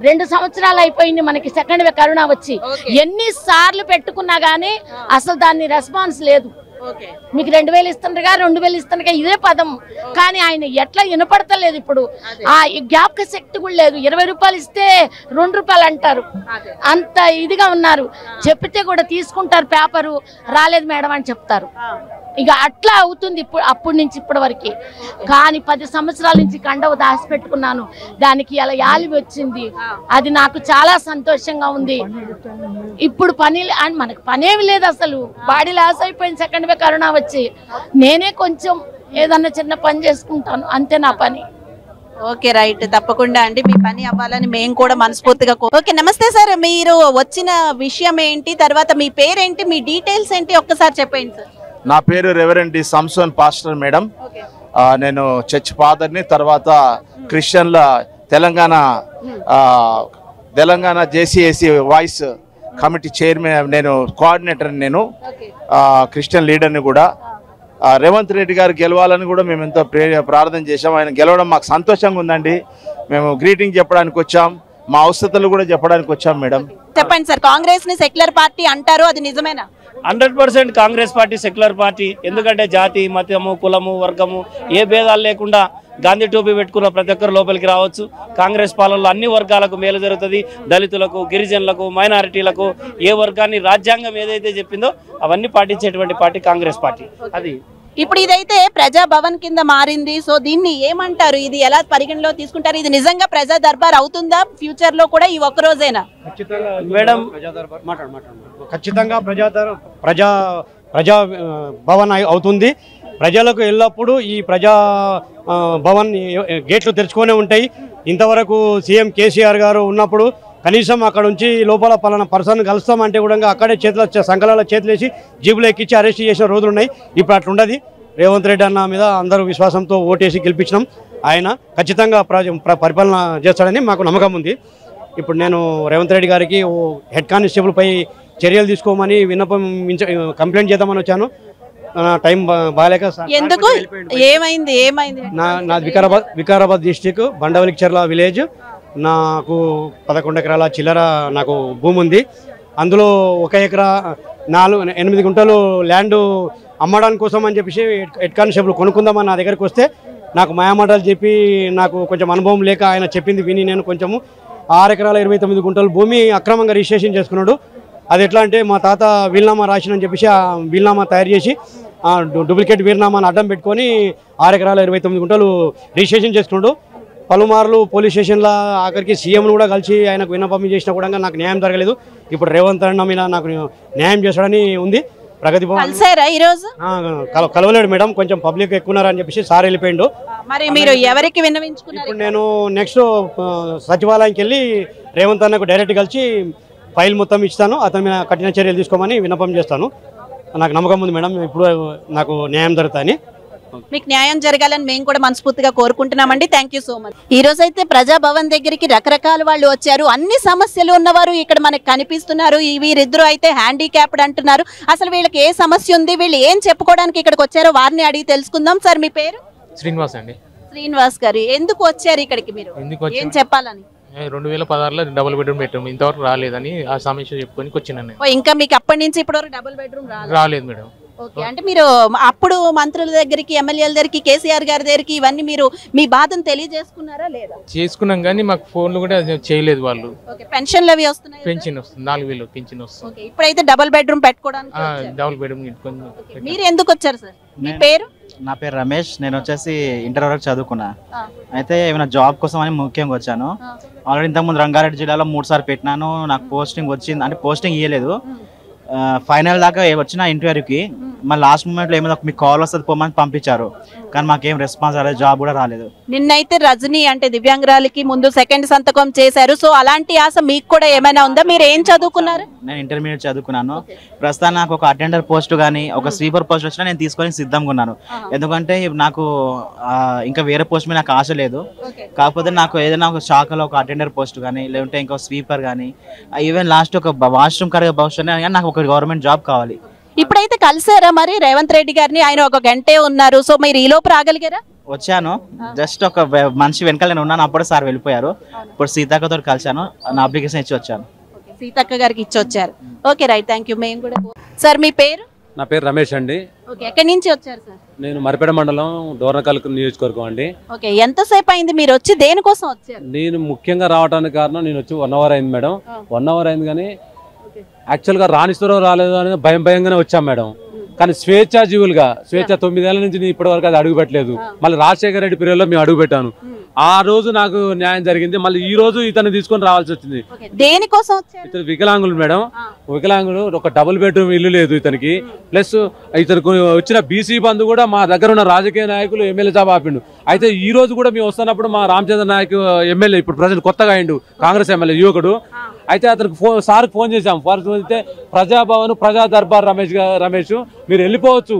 2 సంవత్సరాలు అయిపోయింది మనకి సెకండ్ వేవ్ కరోనా వచ్చి. ఎన్నిసార్లు పెట్టుకున్నా గానీ అసలు దాన్ని రెస్పాన్స్ లేదు. మీకు 2000 ఇస్తుండగా 2000 ఇస్తుండగా ఇదే పదం, కానీ ఆయన ఎట్లా వినపడతలేదు. ఇప్పుడు ఆ జ్ఞాపక శక్తి కూడా లేదు. 20 రూపాయలు ఇస్తే 2 రూపాయలు అంటారు, అంత ఇదిగా ఉన్నారు. చెప్పితే కూడా తీసుకుంటారు, పేపరు రాలేదు మేడం అని చెప్తారు. ఇక అట్లా అవుతుంది ఇప్పుడు, అప్పటి నుంచి ఇప్పటి వరకు. కానీ 10 సంవత్సరాల నుంచి కండవ దాచిపెట్టుకున్నాను, దానికి ఇలా యాలి వచ్చింది. అది నాకు చాలా సంతోషంగా ఉంది. ఇప్పుడు మనకు పనేమి లేదు అసలు, బాడీ లాస్ అయిపోయింది సెకండ్ వేవ్ కరోనా వచ్చి. నేనే కొంచెం ఏదన్నా చిన్న పని చేసుకుంటాను, అంతే నా పని. ఓకే, రైట్, తప్పకుండా అండి, మీ పని అవ్వాలని మేము కూడా మనస్ఫూర్తిగా. ఓకే, నమస్తే సార్, మీరు వచ్చిన విషయం ఏంటి, తర్వాత మీ పేరేంటి, మీ డీటెయిల్స్ ఏంటి ఒక్కసారి చెప్పండి సార్. నా పేరు రెవరెండ్ డి సంసోన్ పాస్టర్ మేడం. నేను చర్చ్ ఫాదర్ని, తర్వాత క్రిస్టియన్ల తెలంగాణ జేసీఏసీ వాయిస్ కమిటీ చైర్మన్, నేను కోఆర్డినేటర్, నేను క్రిస్టియన్ లీడర్ని కూడా. రేవంత్ రెడ్డి గారు గెలవాలని కూడా మేము ఎంతో ప్రార్థన చేశాం. ఆయన గెలవడం మాకు సంతోషంగా ఉందండి. మేము గ్రీటింగ్ చెప్పడానికి వచ్చాం, మా అవసరాలు కూడా చెప్పడానికి వచ్చాం మేడం. చెప్పండి సార్, కాంగ్రెస్ ని సెక్యులర్ పార్టీ అంటారు, అది నిజమేనా? 100% కాంగ్రెస్ పార్టీ సెక్యులర్ పార్టీ. ఎందుకంటే జాతి, మతము, కులము, వర్గము ఏ భేదాలు లేకుండా గాంధీ టోపీ పెట్టుకున్న ప్రతి ఒక్కరు లోపలికి రావచ్చు. కాంగ్రెస్ పాలనలో అన్ని వర్గాలకు మేలు జరుగుతుంది. దళితులకు, గిరిజనులకు, మైనారిటీలకు, ఏ వర్గాన్ని రాజ్యాంగం ఏదైతే చెప్పిందో అవన్నీ పాటించేటువంటి పార్టీ కాంగ్రెస్ పార్టీ. అది ఇప్పుడు ఇదైతే ప్రజా భవన్ కింద మారింది. సో దీన్ని ఏమంటారు, ఇది ఎలా పరిగణలో తీసుకుంటారు? ఇది నిజంగా ప్రజా దర్బార్ అవుతుందా ఫ్యూచర్ లో కూడా, ఈ ఒక్క రోజేనా? మేడం, ఖచ్చితంగా ప్రజా భవన్ అవుతుంది. ప్రజలకు ఎల్లప్పుడూ ఈ ప్రజా భవన్ గేట్లు తెరుచుకొనే ఉంటాయి. ఇంతవరకు సీఎం కేసీఆర్ గారు ఉన్నప్పుడు కనీసం అక్కడ నుంచి లోపల పలానా పర్సన్ కలుస్తామంటే కూడా అక్కడే సంకలాల చేతులేసి జీబులో ఎక్కించి అరెస్ట్ చేసిన రోజులు ఉన్నాయి. ఇప్పుడు అట్లుండదు. రేవంత్ రెడ్డి అన్న మీద అందరూ విశ్వాసంతో ఓటేసి గెలిపించినాం. ఆయన ఖచ్చితంగా పరిపాలన చేస్తాడని మాకు నమ్మకం ఉంది. ఇప్పుడు నేను రేవంత్ రెడ్డి గారికి హెడ్ కానిస్టేబుల్ పై చర్యలు తీసుకోమని విన్నపం కంప్లైంట్ చేద్దామని వచ్చాను. టైం బాగాలేక. ఎందుకు, ఏమైంది? నాది వికారాబాద్ డిస్టిక్ బండవలిచెర్ల విలేజ్. నాకు 11 ఎకరాల చిల్లర నాకు భూమి ఉంది. అందులో 1 ఎకరా 8 గుంటలు ల్యాండ్ అమ్మడానికి కోసం అని చెప్పేసి హెడ్ కానిస్టేబుల్ కొనుక్కుందామని నా దగ్గరికి వస్తే నాకు మాయమాటలు చెప్పి, నాకు కొంచెం అనుభవం లేక ఆయన చెప్పింది విని నేను కొంచెము 6 ఎకరాల 29 గుంటలు భూమి అక్రమంగా రిజిస్ట్రేషన్ చేసుకున్నాడు. అది ఎట్లా అంటే మా తాత వీల్నామా రాసినని చెప్పేసి ఆ వీల్నామా తయారు చేసి డూప్లికేట్ వీల్నామాని అడ్డం పెట్టుకొని 6 ఎకరాల 29 గుంటలు రిజిస్ట్రేషన్ చేసుకున్నాడు. పలుమార్లు పోలీస్ స్టేషన్లో ఆఖరికి సీఎంను కూడా కలిసి ఆయనకు విన్నపం చేసినా కూడా నాకు న్యాయం జరగలేదు. ఇప్పుడు రేవంత్ అన్న మీద నాకు న్యాయం చేస్తాడని ఉంది. ప్రగతి భవన్ కలవలేడు మేడం, కొంచెం పబ్లిక్ ఎక్కున్నారని చెప్పేసి సార్ వెళ్ళిపోయిండు. మరి మీరు ఎవరికి విన్నవించుకున్నారు? ఇప్పుడు నేను నెక్స్ట్ సచివాలయంకి వెళ్ళి రేవంత్ అన్నకు డైరెక్ట్ కలిసి ఫైల్ మొత్తం ఇస్తాను, అతని మీద కఠిన చర్యలు తీసుకోమని విన్నపం చేస్తాను. నాకు నమ్మకం ఉంది మేడం, ఇప్పుడు నాకు న్యాయం జరుగుతాయని. మీకు న్యాయం జరగాలని మేము కూడా మనస్ఫూర్తిగా కోరుకుంటున్నామండి. Thank you so much. ఈ రోజు అయితే ప్రజాభవన్ దగ్గరికి రకరకాల వాళ్ళు వచ్చారు. అన్ని సమస్యలు ఉన్నవారు ఇక్కడ మనకు కనిపిస్తున్నారు. వీరిద్దరు అయితే హ్యాండిక్యాప్డ్ అంటున్నారు. అసలు వీళ్ళకి ఏ సమస్య ఉంది, వీళ్ళు ఏం చెప్పుకోవడానికి ఇక్కడికి వచ్చారో వారిని అడిగి తెలుసుకుందాం. సార్ మీ పేరు? శ్రీనివాస్ అండి. శ్రీనివాస్ గారు, ఎందుకు వచ్చారు ఇక్కడికి? మీరు ఏం చెప్పాలని? 2016లో డబుల్ బెడ్రూమ్ పెట్టాము, ఇంతవరకు రాలేదని ఆ సమస్య చెప్పుకొని వచ్చినాను. ఇంకా మీకు అప్పటి నుంచి ఇప్పటివరకు డబుల్ బెడ్రూమ్ రాలేదు మేడం. ఓకే, అంటే మీరు అప్పుడు మంత్రుల దగ్గరికి, ఎమ్మెల్యేల దగ్గరికి, కేసీఆర్ గారి దగ్గరికి ఇవన్నీ మీరు మీ బాధను తెలియజేసుకున్నారా లేదా? చేసుకున్నాం కానీ మాకు ఫోన్లు కూడా చేయలేదు వాళ్ళు. పెన్షన్లు అవి వస్తున్నాయి? పెన్షన్ వస్తుంది, 4000 పెన్షన్ వస్తుంది. ఇప్పుడైతే డబుల్ బెడ్రూమ్ పెట్టుకోవడానికి డబుల్ బెడ్రూమ్. మీరు ఎందుకు వచ్చారు సార్? మీ పేరు? నా పేరు రమేష్. నేను వచ్చేసి ఇంటర్ వరకు చదువుకున్నా. అయితే ఏమైనా జాబ్ కోసం అని ముఖ్యంగా వచ్చాను. ఆల్రెడీ ఇంతకుముందు రంగారెడ్డి జిల్లాలో 3 సార్లు పెట్టినాను. నాకు పోస్టింగ్ వచ్చింది, అంటే పోస్టింగ్ ఇవ్వలేదు. ఫైనల్ దాకా వచ్చిన ఇంటర్వ్యూకి, మళ్ళీ లాస్ట్ మూమెంట్లో ఏమైనా మీకు కాల్ వస్తుంది పోమని పంపించారు, కానీ మాకేం రెస్పాన్స్ రాలేదు, జాబ్ కూడా రాలేదు. నిన్నైతే రజనీ అంటే దివ్యాంగురాలకి ముందు సెకండ్ సంతకం చేశారు. సో అలాంటి ఆశ మీకు కూడా ఏమైనా ఉందా? మీరు ఏం చదువుకున్నారు? నేను ఇంటర్మీడియట్ చదువుకున్నాను. ప్రస్తుతం నాకు ఒక అటెండర్ పోస్ట్ కానీ ఒక స్వీపర్ పోస్ట్ వచ్చినా నేను తీసుకొని సిద్ధంగా ఉన్నాను. ఎందుకంటే నాకు ఇంకా వేరే పోస్ట్ మీద నాకు ఆశ లేదు. కాకపోతే నాకు ఏదైనా ఒక శాఖలో ఒక అటెండర్ పోస్ట్ కానీ, లేదంటే ఇంకో స్వీపర్ కానీ, ఈవెన్ లాస్ట్ ఒక వాష్రూమ్ కడిగే పోస్ట్ కానీ నాకు ఒక గవర్నమెంట్ జాబ్ కావాలి. ఇప్పుడైతే కలిసారా మరి రేవంత్ రెడ్డి గారిని? ఆయన ఒక గంటే ఉన్నారు. సో మీరు ఈ లోపు రాగలిగారా? వచ్చాను, జస్ట్ ఒక మనిషి వెనకాల నేను ఉన్నాను. అప్పుడే సార్ వెళ్ళిపోయారు. ఇప్పుడు సీతక్కతో కలిసాను, నా అప్లికేషన్ ఇచ్చి వచ్చాను. సీతక్క గారికి ఇచ్చి వచ్చారు. Okay right, thank you. మేము కూడా. సార్ మీ పేరు? నా పేరు రమేష్ అండి. ఓకే, ఎక్కడి నుంచి వచ్చారు సార్? నేను మరిపేట మండలం డోర్నకల్ నియోజకవర్గం అండి. ఓకే, ఎంతసేపు అయింది మీరు వచ్చి? దేనికోసం వచ్చారు? నేను ముఖ్యంగా రావడానికి కారణం, నేను వచ్చి 1 అవర్ అయింది మేడం. 1 అవర్ అయింది కానీ యాక్చువల్గా రాణిస్తారో రాలేదో అనేది భయంగానే వచ్చాం మేడం. కానీ స్వేచ్ఛాజీవులుగా 9 ఏళ్ల నుంచి ఇప్పటి వరకు అది అడుగు పెట్టలేదు. మళ్ళీ రాజశేఖర రెడ్డి పీరియడ్లో మేము అడుగు పెట్టాను. ఆ రోజు నాకు న్యాయం జరిగింది. మళ్ళీ ఈ రోజు ఇతను తీసుకొని రావాల్సి వచ్చింది. దేనికోసం? ఇతను వికలాంగులు మేడం. వికలాంగులు, ఒక డబుల్ బెడ్రూమ్ ఇల్లు లేదు ఇతనికి. ప్లస్ ఇతనికి వచ్చిన బీసీ బంధు కూడా మా దగ్గర ఉన్న రాజకీయ నాయకులు ఎమ్మెల్యే జాబ్ ఆపిండు. అయితే ఈ రోజు కూడా మేము వస్తున్నప్పుడు మా రామచంద్ర నాయక్ ఎమ్మెల్యే, ఇప్పుడు ప్రజెంట్ కొత్తగా అయిండు, కాంగ్రెస్ ఎమ్మెల్యే యువకుడు. అయితే అతనికి సార్కి ఫోన్ చేశాం. అయితే ప్రజాభవన్ ప్రజా దర్బార్ రమేష్ మీరు వెళ్ళిపోవచ్చు,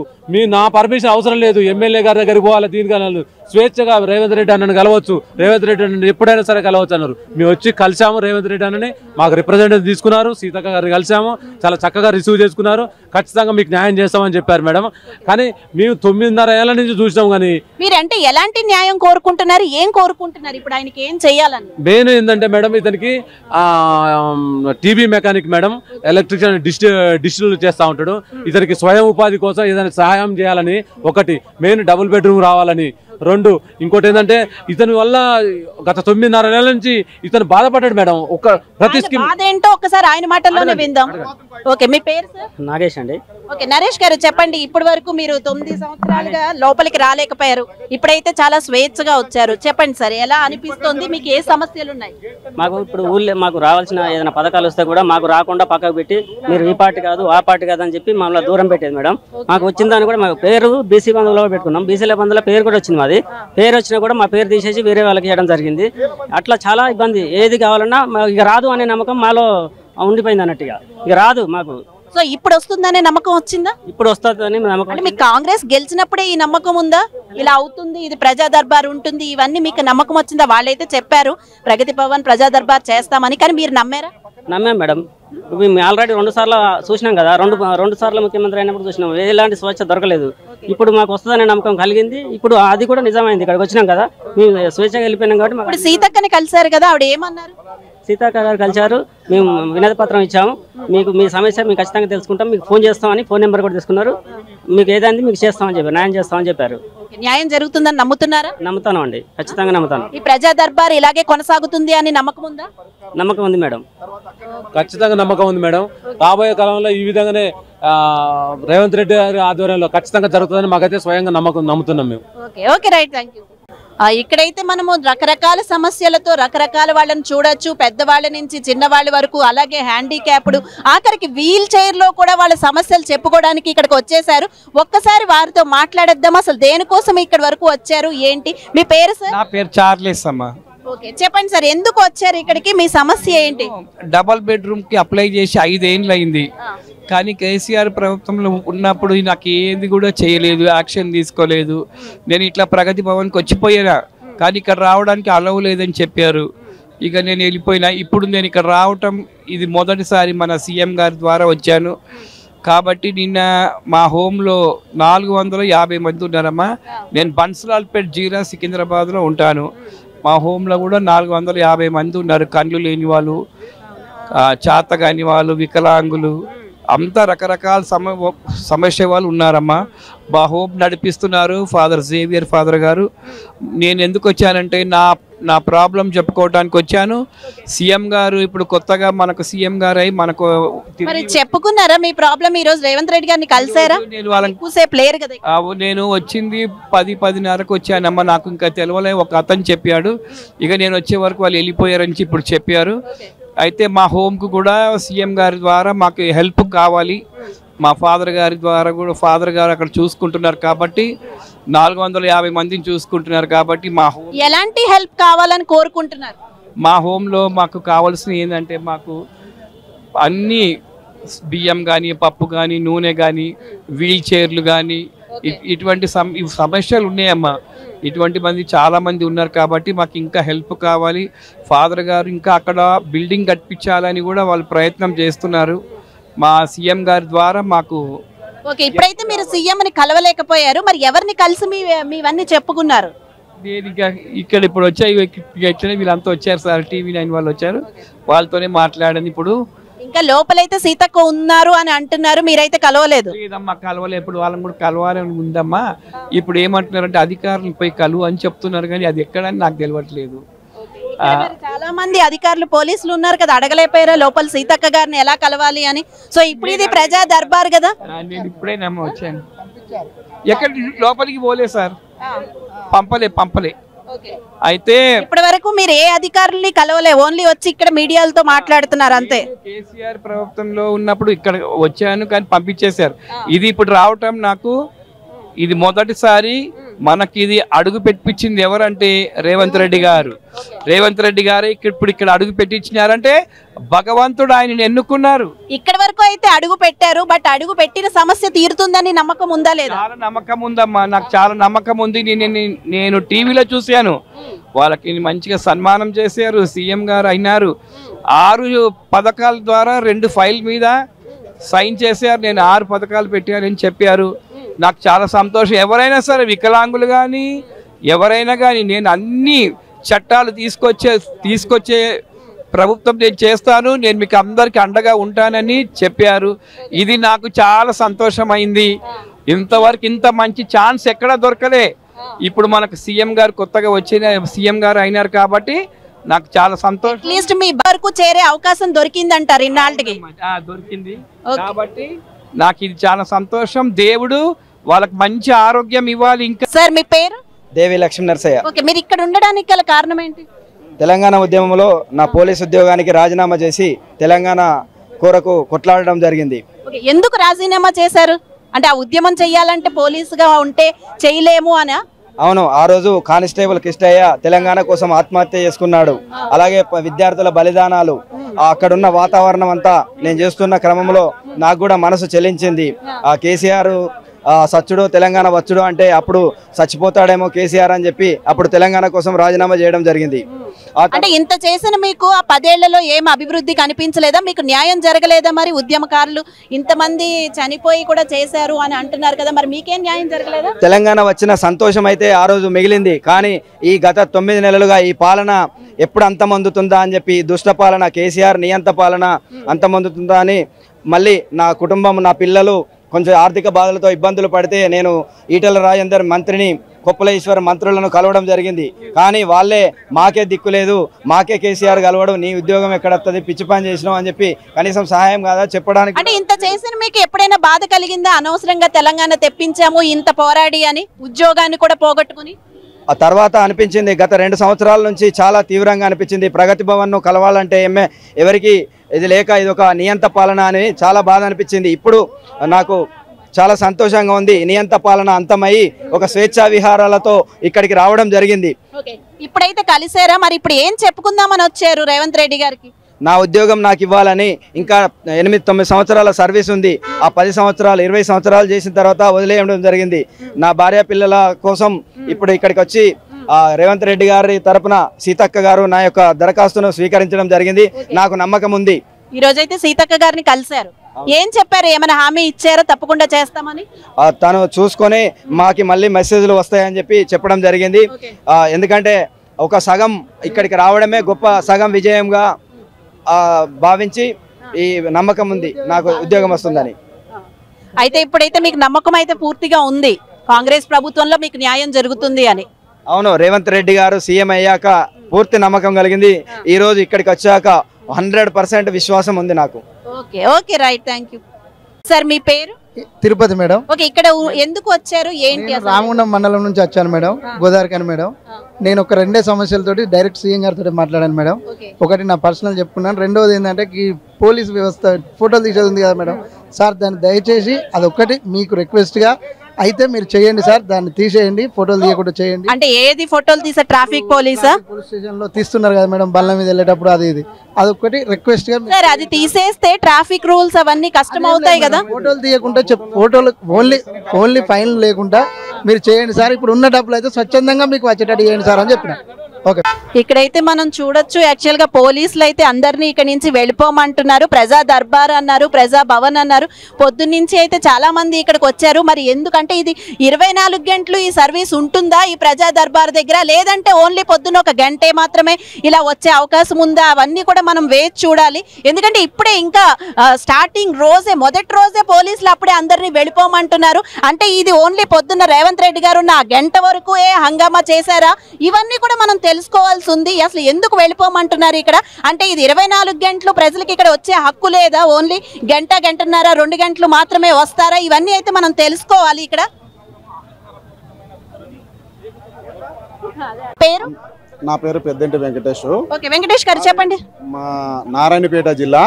నా పర్మిషన్ అవసరం లేదు, ఎమ్మెల్యే గారి దగ్గరికి పోవాలి, దీనికి స్వేచ్ఛగా రేవంత్ రెడ్డి అన్నని కలవచ్చు, రేవంత్ రెడ్డి అన్న ఎప్పుడైనా సరే కలవచ్చు అన్నారు. మేము వచ్చి కలిసాము రేవంత్ రెడ్డి అన్నని, మాకు రిప్రజెంటేటివ్ తీసుకున్నారు. సీతక్క గారిని కలిసాము, చాలా చక్కగా రిసీవ్ చేసుకున్నారు. ఖచ్చితంగా మీకు న్యాయం చేస్తామని చెప్పారు మేడం. కానీ మేము 9.5 ఏళ్ల నుంచి చూసినాం. కానీ మీరంటే ఎలాంటి న్యాయం కోరుకుంటున్నారు, ఏం కోరుకుంటున్నారు? ఇప్పుడు ఆయనకి ఏం చేయాలని? మెయిన్ ఏంటంటే మేడం, ఇతనికి TV mechanic madam, electrician distil చేస్తూ ఉంటాడు. ఇతనికి స్వయం ఉపాధి కోసం ఏదైనా సహాయం చేయాలని, ఒకటి మెయిన్ డబుల్ బెడ్రూమ్ రావాలని, 2 ఇంకోటి ఏంటంటే ఇతని వల్ల గత 9.5 ఏళ్ల నుంచి ఇతను బాధపడ్డాడు మేడం. ఒక ప్రతి స్కీమ్ అదేంటో ఒకసారి ఆయన మాటల్లోనే విందాం. ఓకే, మీ పేరు సార్? నాగేష్ అండి. ఓకే, నరేష్ గారు చెప్పండి. ఇప్పటి వరకు మీరు 9 సంవత్సరాలుగా లోపలికి రాలేకపోయారు, ఇప్పుడైతే చాలా స్వేచ్ఛగా వచ్చారు. చెప్పండి సార్, ఎలా అనిపిస్తుంది? మీకు ఏ సమస్యలు ఉన్నాయి? మాకు ఇప్పుడు ఊళ్ళో మాకు రావాల్సిన ఏదైనా పథకాలు వస్తే కూడా మాకు రాకుండా పక్కకు పెట్టి, మీరు ఈ పార్టీ కాదు ఆ పార్టీ కాదు అని చెప్పి మమ్మల్ని దూరం పెట్టేది మేడం. మాకు వచ్చిన దాన్ని కూడా మాకు పేరు బీసీ బంధువులో పెట్టుకున్నాం. బీసీల బంధువుల పేరు కూడా వచ్చింది. మాది పేరు వచ్చినా కూడా మా పేరు తీసేసి వేరే వాళ్ళకి ఇవ్వడం జరిగింది. అట్లా చాలా ఇబ్బంది. ఏది కావాలన్నా ఇక రాదు అనే నమ్మకం మాలో ఉండిపోయింది అన్నట్టుగా. ఇక రాదు మాకు. సో ఇప్పుడు వస్తుందనే నమ్మకం వచ్చిందా? ఇప్పుడు వస్తుందని నమ్మకం. అంటే మీకు కాంగ్రెస్ గెలిచినప్పుడే ఈ నమ్మకం ఉందా? ఇలా అవుతుంది, ఇది ప్రజా దర్బార్ ఉంటుంది, ఇవన్నీ మీకు నమ్మకం వచ్చిందా? వాళ్ళైతే చెప్పారు ప్రగతి భవన్ ప్రజా దర్బార్ చేస్తామని, కానీ మీరు నమ్మారా? నమ్మాం మేడం. మేము ఆల్రెడీ 2 సార్లు చూసినాం కదా, 2 సార్లు ముఖ్యమంత్రి అయినప్పుడు చూసినాం. ఎలాంటి స్వేచ్ఛ దొరకలేదు. ఇప్పుడు మాకు వస్తుందనే నమ్మకం కలిగింది. ఇప్పుడు అది కూడా నిజమైంది. ఇక్కడికి వచ్చినాం కదా, మేము స్వేచ్ఛగా వెళ్ళిపోయినాం కాబట్టి. ఇప్పుడు సీతక్కని కలిసారు కదా, ఆవిడ ఏమన్నారు? సీతక్క గారు కలిశారు. మేము వినతి పత్రం ఇచ్చాము. మీకు మీ సమస్య మేము ఖచ్చితంగా తెలుసుకుంటాం, మీకు ఫోన్ చేస్తామని ఫోన్ నెంబర్ కూడా తీసుకున్నారు. మీకు ఏదైంది మీకు చేస్తామని చెప్పారు, న్యాయం చేస్తామని చెప్పారు. న్యాయం జరుగుతుందని నమ్ముతున్నారా? నమ్ముతాను అండి, ఖచ్చితంగా నమ్ముతాను. ఈ ప్రజా దర్బార్ ఇలాగే కొనసాగుతుంది అని నమ్మకం ఉందా? నమ్మకం ఉంది మేడం, ఖచ్చితంగా నమ్మకం ఉంది మేడం. రాబోయే కాలంలో ఈ విధంగానే రేవంత్ రెడ్డి గారి ఆధ్వర్యంలో ఖచ్చితంగా జరుగుతుందని మాకైతే స్వయంగా నమ్ముతున్నాం మేము. Okay, okay, right, thank you. ఇక్కడైతే మనము రకరకాల సమస్యలతో రకరకాల వాళ్ళని చూడొచ్చు. పెద్దవాళ్ళ నుంచి చిన్నవాళ్ళ వరకు, అలాగే హ్యాండిక్యాప్డ్, ఆఖరికి వీల్ చైర్ లో కూడా వాళ్ళ సమస్యలు చెప్పుకోవడానికి ఇక్కడికి వచ్చేసారు. ఒక్కసారి వారితో మాట్లాడేద్దాం. అసలు దేనికోసం ఇక్కడ వరకు వచ్చారు, ఏంటి? మీ పేరు సార్? నా పేరు చార్లెస్ అమ్మా. ఓకే, చెప్పండి సార్, ఎందుకు వచ్చారు ఇక్కడికి? మీ సమస్య ఏంటి? డబల్ బెడ్రూమ్ కి అప్లై చేసి 5 ఏళ్ళు అయింది. కానీ కేసీఆర్ ప్రభుత్వంలో ఉన్నప్పుడు నాకు ఏది కూడా చేయలేదు, యాక్షన్ తీసుకోలేదు. నేను ఇట్లా ప్రగతి భవన్కి వచ్చిపోయినా కానీ ఇక్కడ రావడానికి అలవ్ లేదని చెప్పారు. ఇక నేను వెళ్ళిపోయినా. ఇప్పుడు నేను ఇక్కడ రావటం ఇది మొదటిసారి మన సీఎం గారి ద్వారా వచ్చాను. కాబట్టి నిన్న మా హోంలో 450 మంది ఉన్నారమ్మా. నేను బన్సలాల్పేట్ జీరా సికింద్రాబాద్లో ఉంటాను. మా హోంలో కూడా 450 మంది ఉన్నారు. కళ్ళు లేని వాళ్ళు, చేత కాని వాళ్ళు, వికలాంగులు, అంతా రకరకాల సమస్య వాళ్ళు ఉన్నారమ్మా. మా హోమ్ నడిపిస్తున్నారు ఫాదర్ జేవియర్ ఫాదర్ గారు. నేను ఎందుకు వచ్చానంటే నా ప్రాబ్లం చెప్పుకోవడానికి వచ్చాను. సీఎం గారు ఇప్పుడు కొత్తగా మనకు సీఎం గారు అయి మనకు చెప్పుకున్నారా మీ ప్రాబ్లం? ఈ రోజు రేవంత్ రెడ్డి గారిని కలిసారా? నేను వాళ్ళకి నేను వచ్చింది 10-10:30కు వచ్చానమ్మా. నాకు ఇంకా తెలియలే. ఒక అతను చెప్పాడు. ఇక నేను వచ్చే వరకు వాళ్ళు వెళ్ళిపోయారని ఇప్పుడు చెప్పారు. అయితే మా హోమ్కు కూడా సీఎం గారి ద్వారా మాకు హెల్ప్ కావాలి. మా ఫాదర్ గారి ద్వారా కూడా ఫాదర్ గారు అక్కడ చూసుకుంటున్నారు కాబట్టి 450 మందిని చూసుకుంటున్నారు కాబట్టి మా హోమ్ ఎలాంటి హెల్ప్ కావాలని కోరుకుంటున్నారు? మా హోమ్లో మాకు కావాల్సిన ఏంటంటే మాకు అన్ని బియ్యం కానీ, పప్పు కానీ, నూనె కానీ, వీల్ చైర్లు కానీ ఇటువంటి సమస్యలు ఉన్నాయమ్మా. ఇటువంటి మంది చాలా మంది ఉన్నారు కాబట్టి మాకు ఇంకా హెల్ప్ కావాలి. ఫాదర్ గారు ఇంకా అక్కడ బిల్డింగ్ కట్టించాలని కూడా వాళ్ళు ప్రయత్నం చేస్తున్నారు. మా సీఎం గారి ద్వారా మాకు ఓకే. ఇప్పుడైతే మీరు సీఎం ని కలవలేకపోయారు, మరి ఎవరిని కలిసి మీవన్నీ చెప్పుకున్నారు? ఇక్కడ ఇప్పుడు వచ్చాయి వీళ్ళంతా వచ్చారు సార్, TV9 వాళ్ళు వచ్చారు. వాళ్ళతోనే మాట్లాడని ఇప్పుడు ఇంకా లోపలైతే సీతక్క ఉన్నారు అని అంటున్నారు, మీరైతే కలవలేదు? లేదమ్మా, కలవలే. ఇప్పుడు వాళ్ళని కూడా కలవాలని ఉందమ్మా. ఇప్పుడు ఏమంటున్నారంటే అధికారులు పోయి కలువు అని చెప్తున్నారు, కానీ అది ఎక్కడని నాకు తెలియట్లేదు. చాలా మంది అధికారులు పోలీసులు ఉన్నారు కదా, అడగలేకపోయారా లోపల సీతక్క గారిని ఎలా కలవాలి అని? సో ఇప్పుడు ఇది ప్రజా దర్బార్ కదా. నేను ఇప్పుడేనమ్మా వచ్చాను. ఎక్కడ లోపలికి పోలే సార్, పంపలే. అయితే ఇప్పటి వరకు మీరు ఏ అధికారుల్ని కలవలే, ఓన్లీ వచ్చి ఇక్కడ మీడియాలతో మాట్లాడుతున్నారు అంతే. కేసీఆర్ ప్రభుత్వంలో ఉన్నప్పుడు ఇక్కడ వచ్చాను కానీ పంపించేశారు. ఇది ఇప్పుడు రావటం నాకు ఇది మొదటిసారి. మనకి ఇది అడుగు పెట్టించింది ఎవరంటే రేవంత్ రెడ్డి గారు. రేవంత్ రెడ్డి గారు ఇప్పుడు ఇక్కడ అడుగు పెట్టించినారంటే భగవంతుడు ఆయనని ఎన్నుకున్నారు. ఇక్కడ వరకు అయితే అడుగు పెట్టారు, బట్ అడుగు పెట్టిన సమస్య తీరుతుందని నమ్మకం ఉందా లేదా? చాలా నమ్మకం ఉందమ్మా, నాకు చాలా నమ్మకం ఉంది. నేను టీవీలో చూశాను. వాళ్ళకి మంచిగా సన్మానం చేశారు, సీఎం గారు అయినారు. 6 పథకాల ద్వారా 2 ఫైల్ మీద సైన్ చేశారు. నేను 6 పథకాలు పెట్టానని చెప్పారు. నాకు చాలా సంతోషం. ఎవరైనా సరే వికలాంగులు కానీ ఎవరైనా కానీ నేను అన్ని చట్టాలు తీసుకొచ్చే ప్రభుత్వం నేను చేస్తాను, నేను మీకు అందరికి అండగా ఉంటానని చెప్పారు. ఇది నాకు చాలా సంతోషమైంది. ఇంతవరకు ఇంత మంచి ఛాన్స్ ఎక్కడా దొరకలే. ఇప్పుడు మనకు సీఎం గారు కొత్తగా వచ్చిన సీఎం గారు అయినారు కాబట్టి నాకు చాలా సంతోషం. అట్లీస్ట్ మీ వరకు చేరే అవకాశం దొరికిందంటారు ఇన్నాళ్ళకి? దొరికింది కాబట్టి నాకు ఇది చాలా సంతోషం. దేవుడు వాళ్ళకి మంచి ఆరోగ్యం ఇవ్వాలి. ఇంకా సార్ మీ పేరు? దేవి లక్ష్మీ నరసయ్య. ఓకే, మీరు ఇక్కడ ఉండడానికి గల కారణం ఏంటి? తెలంగాణ ఉద్యమంలో నా పోలీస్ ఉద్యోగానికి రాజీనామా చేసి తెలంగాణ కొరకు కొట్లాడడం జరిగింది. ఓకే, ఎందుకు రాజీనామా చేశారు? అంటే ఆ ఉద్యమం చెయ్యాలంటే పోలీసుగా ఉంటే చేయలేము అనా? అవును, ఆ రోజు కానిస్టేబుల్ కిష్టయ్య తెలంగాణ కోసం ఆత్మహత్య చేసుకున్నాడు. అలాగే విద్యార్థుల బలిదానాలు, అక్కడున్న వాతావరణం అంతా నేను చేస్తున్న క్రమంలో నాకు కూడా మనసు చెలించింది. ఆ కేసీఆర్ సచ్చుడు తెలంగాణ వచ్చుడు అంటే అప్పుడు చచ్చిపోతాడేమో కేసీఆర్ అని చెప్పి అప్పుడు తెలంగాణ కోసం రాజీనామా చేయడం జరిగింది. అంటే ఇంత చేసిన మీకు ఆ 10 ఏళ్లలో ఏం అభివృద్ధి కనిపించలేదా? మీకు న్యాయం జరగలేదా? మరి ఉద్యమకారులు ఇంతమంది చనిపోయి కూడా చేశారు అని అంటున్నారు కదా, మరి మీకేం న్యాయం జరగలేదా? తెలంగాణ వచ్చిన సంతోషం అయితే ఆ రోజు మిగిలింది. కానీ ఈ గత 9 నెలలుగా ఈ పాలన ఎప్పుడు అంతమొందుతుందా అని చెప్పి దుష్ట పాలన, కేసీఆర్ నియంత పాలన అంతమొందుతుందా అని మళ్ళీ నా కుటుంబం, నా పిల్లలు కొంచెం ఆర్థిక బాధలతో ఇబ్బందులు పడితే నేను ఈటెల రాజేందర్ మంత్రిని, కొప్పుల ఈశ్వర్ మంత్రులను కలవడం జరిగింది. కానీ వాళ్ళే మాకే దిక్కు లేదు, మాకే కేసీఆర్ కలవడు, నీ ఉద్యోగం ఎక్కడొస్తుంది, పిచ్చి పని చేసినావు అని చెప్పి కనీసం సహాయం కాదా చెప్పడానికి. అంటే ఇంత చేసిన మీకు ఎప్పుడైనా బాధ కలిగిందా? అనవసరంగా తెలంగాణ తెప్పించాము ఇంత పోరాడి అని, ఉద్యోగాన్ని కూడా పోగొట్టుకుని? ఆ తర్వాత అనిపించింది, గత 2 సంవత్సరాల నుంచి చాలా తీవ్రంగా అనిపించింది. ప్రగతి భవన్ను కలవాలంటే ఎవరికి ఇది లేక ఇది ఒక నియంత పాలన అని చాలా బాధ అనిపించింది. ఇప్పుడు నాకు చాలా సంతోషంగా ఉంది. నియంత పాలన అంతమయ్యి ఒక స్వేచ్ఛా విహారాలతో ఇక్కడికి రావడం జరిగింది. ఇప్పుడైతే కలిసారా? మరి ఇప్పుడు ఏం చెప్పుకుందామని వచ్చారు రేవంత్ రెడ్డి గారికి? నా ఉద్యోగం నాకు ఇవ్వాలని, ఇంకా 8-9 సంవత్సరాల సర్వీస్ ఉంది, ఆ 10 సంవత్సరాలు 20 సంవత్సరాలు చేసిన తర్వాత వదిలేయడం జరిగింది. నా భార్య పిల్లల కోసం ఇప్పుడు ఇక్కడికి వచ్చి రేవంత్ రెడ్డి గారి తరపున సీతక్క గారు నా యొక్క దరఖాస్తును స్వీకరించడం జరిగింది. నాకు నమ్మకం ఉంది. ఈ రోజైతే సీతక్క గారిని కలిశారు, ఏం చెప్పారు? ఏమైనా హామీ ఇచ్చారో తప్పకుండా చేస్తామని? తను చూసుకొని మాకి మళ్ళీ మెసేజ్లు వస్తాయని చెప్పడం జరిగింది. ఎందుకంటే ఒక సగం ఇక్కడికి రావడమే గొప్ప సగం విజయంగా భావించి ఈ నమ్మకం ఉంది నాకు ఉద్యోగం వస్తుందని. అయితే ఇప్పుడైతే మీకు నమ్మకం అయితే పూర్తిగా ఉంది కాంగ్రెస్ ప్రభుత్వంలో మీకు న్యాయం జరుగుతుంది అని? అవును, రేవంత్ రెడ్డి గారు సీఎం అయ్యాక పూర్తి నమ్మకం కలిగింది. ఈ రోజు ఇక్కడికి వచ్చాక 100% విశ్వాసం ఉంది నాకు. Okay okay right, thank you sir. మీ పేరు? తిరుపతి మేడం. ఓకే, ఇక్కడ ఎందుకు వచ్చారు, ఏంటి? రామగుండం మండలం నుంచి వచ్చాను మేడం, గోదావరికని మేడం. నేను ఒక 2 సమస్యలతోటి డైరెక్ట్ సీఎం గారితో మాట్లాడాను మేడం. ఒకటి నా పర్సనల్ చెప్పుకున్నాను, రెండోది ఏంటంటే ఈ పోలీస్ వ్యవస్థ ఫోటోలు తీసేది ఉంది కదా మేడం సార్, దాన్ని దయచేసి అదొక్కటి మీకు రిక్వెస్ట్గా అయితే మీరు చేయండి సార్, దాన్ని తీసేయండి, ఫోటోలు తీయకుండా చేయండి. అంటే ఏది ఫోటోలు తీసే? ట్రాఫిక్ పోలీసా? పోలీస్ స్టేషన్ లో తీస్తున్నారు కదా మేడం, బల్ల మీద వెళ్ళేటప్పుడు అదొక్కటి రిక్వెస్ట్ గా. సార్ అది తీసేస్తే ట్రాఫిక్ రూల్స్ అవన్నీ కష్టం అవుతాయి కదా. ఫోటోలు తీయకుండా ఫోటోలు ఓన్లీ ఫైన్ లేకుండా మీరు చేయండి సార్, ఇప్పుడు ఉన్న డబ్బులు అయితే స్వచ్ఛందంగా మీకు వచ్చేటట్టు చేయండి సార్ అని చెప్పిన. ఇక్కడైతే మనం చూడొచ్చు, యాక్చువల్ గా పోలీసులు అయితే అందరినీ ఇక్కడ నుంచి వెళ్ళిపోమంటున్నారు. ప్రజా దర్బార్ అన్నారు, ప్రజా భవన్ అన్నారు. పొద్దున్నుంచి అయితే చాలా మంది ఇక్కడికి వచ్చారు. మరి ఎందుకంటే ఇది 24 గంటలు ఈ సర్వీస్ ఉంటుందా ఈ ప్రజా దర్బార్ దగ్గర, లేదంటే ఓన్లీ పొద్దున్న 1 గంటే మాత్రమే ఇలా వచ్చే అవకాశం ఉందా? అవన్నీ కూడా మనం వేచి చూడాలి. ఎందుకంటే ఇప్పుడే ఇంకా స్టార్టింగ్ రోజే, మొదటి రోజే పోలీసులు అప్పుడే అందరినీ వెళ్ళిపోమంటున్నారు. అంటే ఇది ఓన్లీ పొద్దున్న రేవంత్ రెడ్డి గారు నా గంట వరకు హంగామా చేశారా? ఇవన్నీ కూడా మనం తెలుసుకోవాల్సి ఉంది. అసలు ఎందుకు వెళ్ళిపోమంటున్నారు ఇక్కడ? అంటే ఇది 24 గంటలు ప్రజలకు ఇక్కడ వచ్చే హక్కు లేదా? ఓన్లీ గంటన్నర 2 గంటలు మాత్రమే వస్తారా? ఇవన్నీ అయితే మనం తెలుసుకోవాలి. ఇక్కడ పేరు? నా పేరు పెద్దంటి వెంకటేష్. ఓకే వెంకటేష్ గారు చెప్పండి. మా నారాయణపేట జిల్లా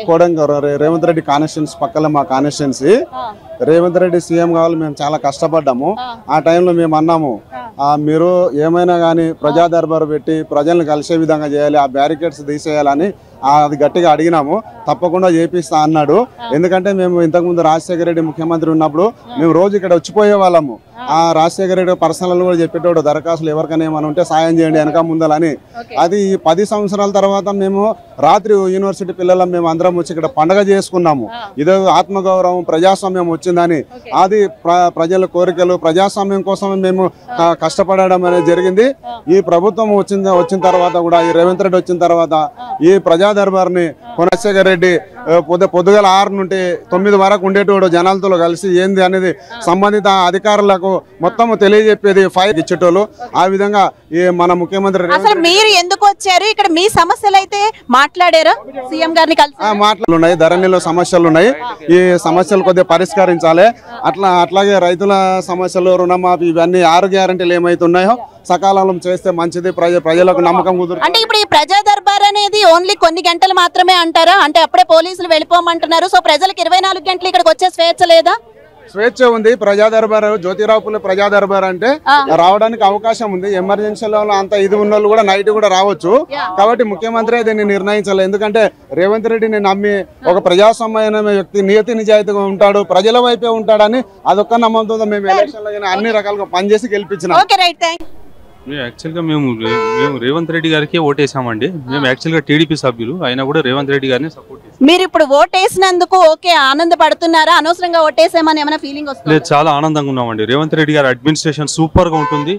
కోడంగల్ రేవంత్ రెడ్డి కాన్స్టిట్యున్సీ పక్కన మా కాన్స్టిట్యున్సీ. రేవంత్ రెడ్డి సీఎం కావాలి, మేము చాలా కష్టపడ్డాము. ఆ టైంలో మేము అన్నాము, మీరు ఏమైనా కానీ ప్రజా దర్బారు పెట్టి ప్రజలను కలిసే విధంగా చేయాలి, ఆ బ్యారికేడ్స్ తీసేయాలని అది గట్టిగా అడిగినాము. తప్పకుండా చేపిస్తా అన్నాడు. ఎందుకంటే మేము ఇంతకుముందు రాజశేఖర రెడ్డి ముఖ్యమంత్రి ఉన్నప్పుడు మేము రోజు ఇక్కడ వచ్చిపోయే వాళ్ళము. ఆ రాజశేఖర రెడ్డి పర్సనల్ కూడా చెప్పేటోడు, దరఖాస్తులు ఎవరికైనా ఏమైనా ఉంటే సాయం చేయండి వెనక ముందలని. అది 10 సంవత్సరాల తర్వాత మేము రాత్రి యూనివర్సిటీ పిల్లలం మేము అందరం వచ్చి ఇక్కడ పండగ చేసుకున్నాము. ఇదో ఆత్మగౌరవం, ప్రజాస్వామ్యం వచ్చిందని. అది ప్రజల కోరికలు, ప్రజాస్వామ్యం కోసం మేము కష్టపడడం అనేది జరిగింది. ఈ ప్రభుత్వం వచ్చిన తర్వాత కూడా, ఈ రేవంత్ రెడ్డి వచ్చిన తర్వాత ఈ ప్రజా దర్బార్ని రాజశేఖర రెడ్డి పొద్దుగల 6 నుండి 9 వరకు ఉండేటోడు, జనాలతో కలిసి ఏంది అనేది సంబంధిత అధికారులకు మొత్తం తెలియజెప్పేది, ఫైల్ ఇచ్చేటోళ్ళు. ఆ విధంగా ఈ మన ముఖ్యమంత్రి అసలు మీరు ఎందుకు వచ్చారు ఇక్కడ? మీ సమస్యలు అయితే మాట్లాడారా సీఎం గారిని కలిసి? మాటలు ఉన్నాయి, ధరణిలో సమస్యలు ఉన్నాయి. ఈ సమస్యలు కొద్దిగా పరిష్కరించాలి. అట్లాగే రైతుల సమస్యలు, రుణమాఫీ, ఇవన్నీ 6 గ్యారెంటీలు ఏమైతున్నాయో సకాలంలో చేస్తే మంచిది, ప్రజలకు నమ్మకం కుదురు. అంటే ఇప్పుడు ఈ ప్రజా దర్బార్ అనేది ఓన్లీ కొన్ని గంటలు మాత్రమే అంటారా? అంటే అప్పుడే పోలీసులు వెళ్ళిపోమంటున్నారు. సో ప్రజలకు 24 గంటలు ఇక్కడికి వచ్చే స్వేచ్ఛ లేదా? స్వేచ్ఛ ఉంది. ప్రజా దర్బార్, జ్యోతిరావు పుల్లే ప్రజా దర్బార్ అంటే రావడానికి అవకాశం ఉంది. ఎమర్జెన్సీలో అంత ఇది ఉన్న వాళ్ళు కూడా నైట్ కూడా రావచ్చు. కాబట్టి ముఖ్యమంత్రి దీన్ని నిర్ణయించాలి. ఎందుకంటే రేవంత్ రెడ్డిని నమ్మి ఒక ప్రజాస్వామ్యమైన వ్యక్తి, నియతి నిజాయితీగా ఉంటాడు, ప్రజల వైపే ఉంటాడని అదొక్క నమ్మకంతో మేము ఎలక్షన్ లో అన్ని రకాలుగా పనిచేసి గెలిపించినాం. యాక్చువల్గా మేము రేవంత్ రెడ్డి గారికి ఓటేసామండి. మేము యాక్చువల్గా టీడీపీ సభ్యులు అయినా కూడా రేవంత్ రెడ్డి గారిని సపోర్ట్ చేస్తాం. మీరు ఇప్పుడు ఓటేసినందుకు ఓకే ఆనందపడుతున్నారా? అనవసరంగా ఓటేసామని ఏమైనా ఫీలింగ్ వస్తుంది? లేదు, చాలా ఆనందంగా ఉన్నామండి. రేవంత్ రెడ్డి గారి అడ్మినిస్ట్రేషన్ సూపర్ గా ఉంటుంది,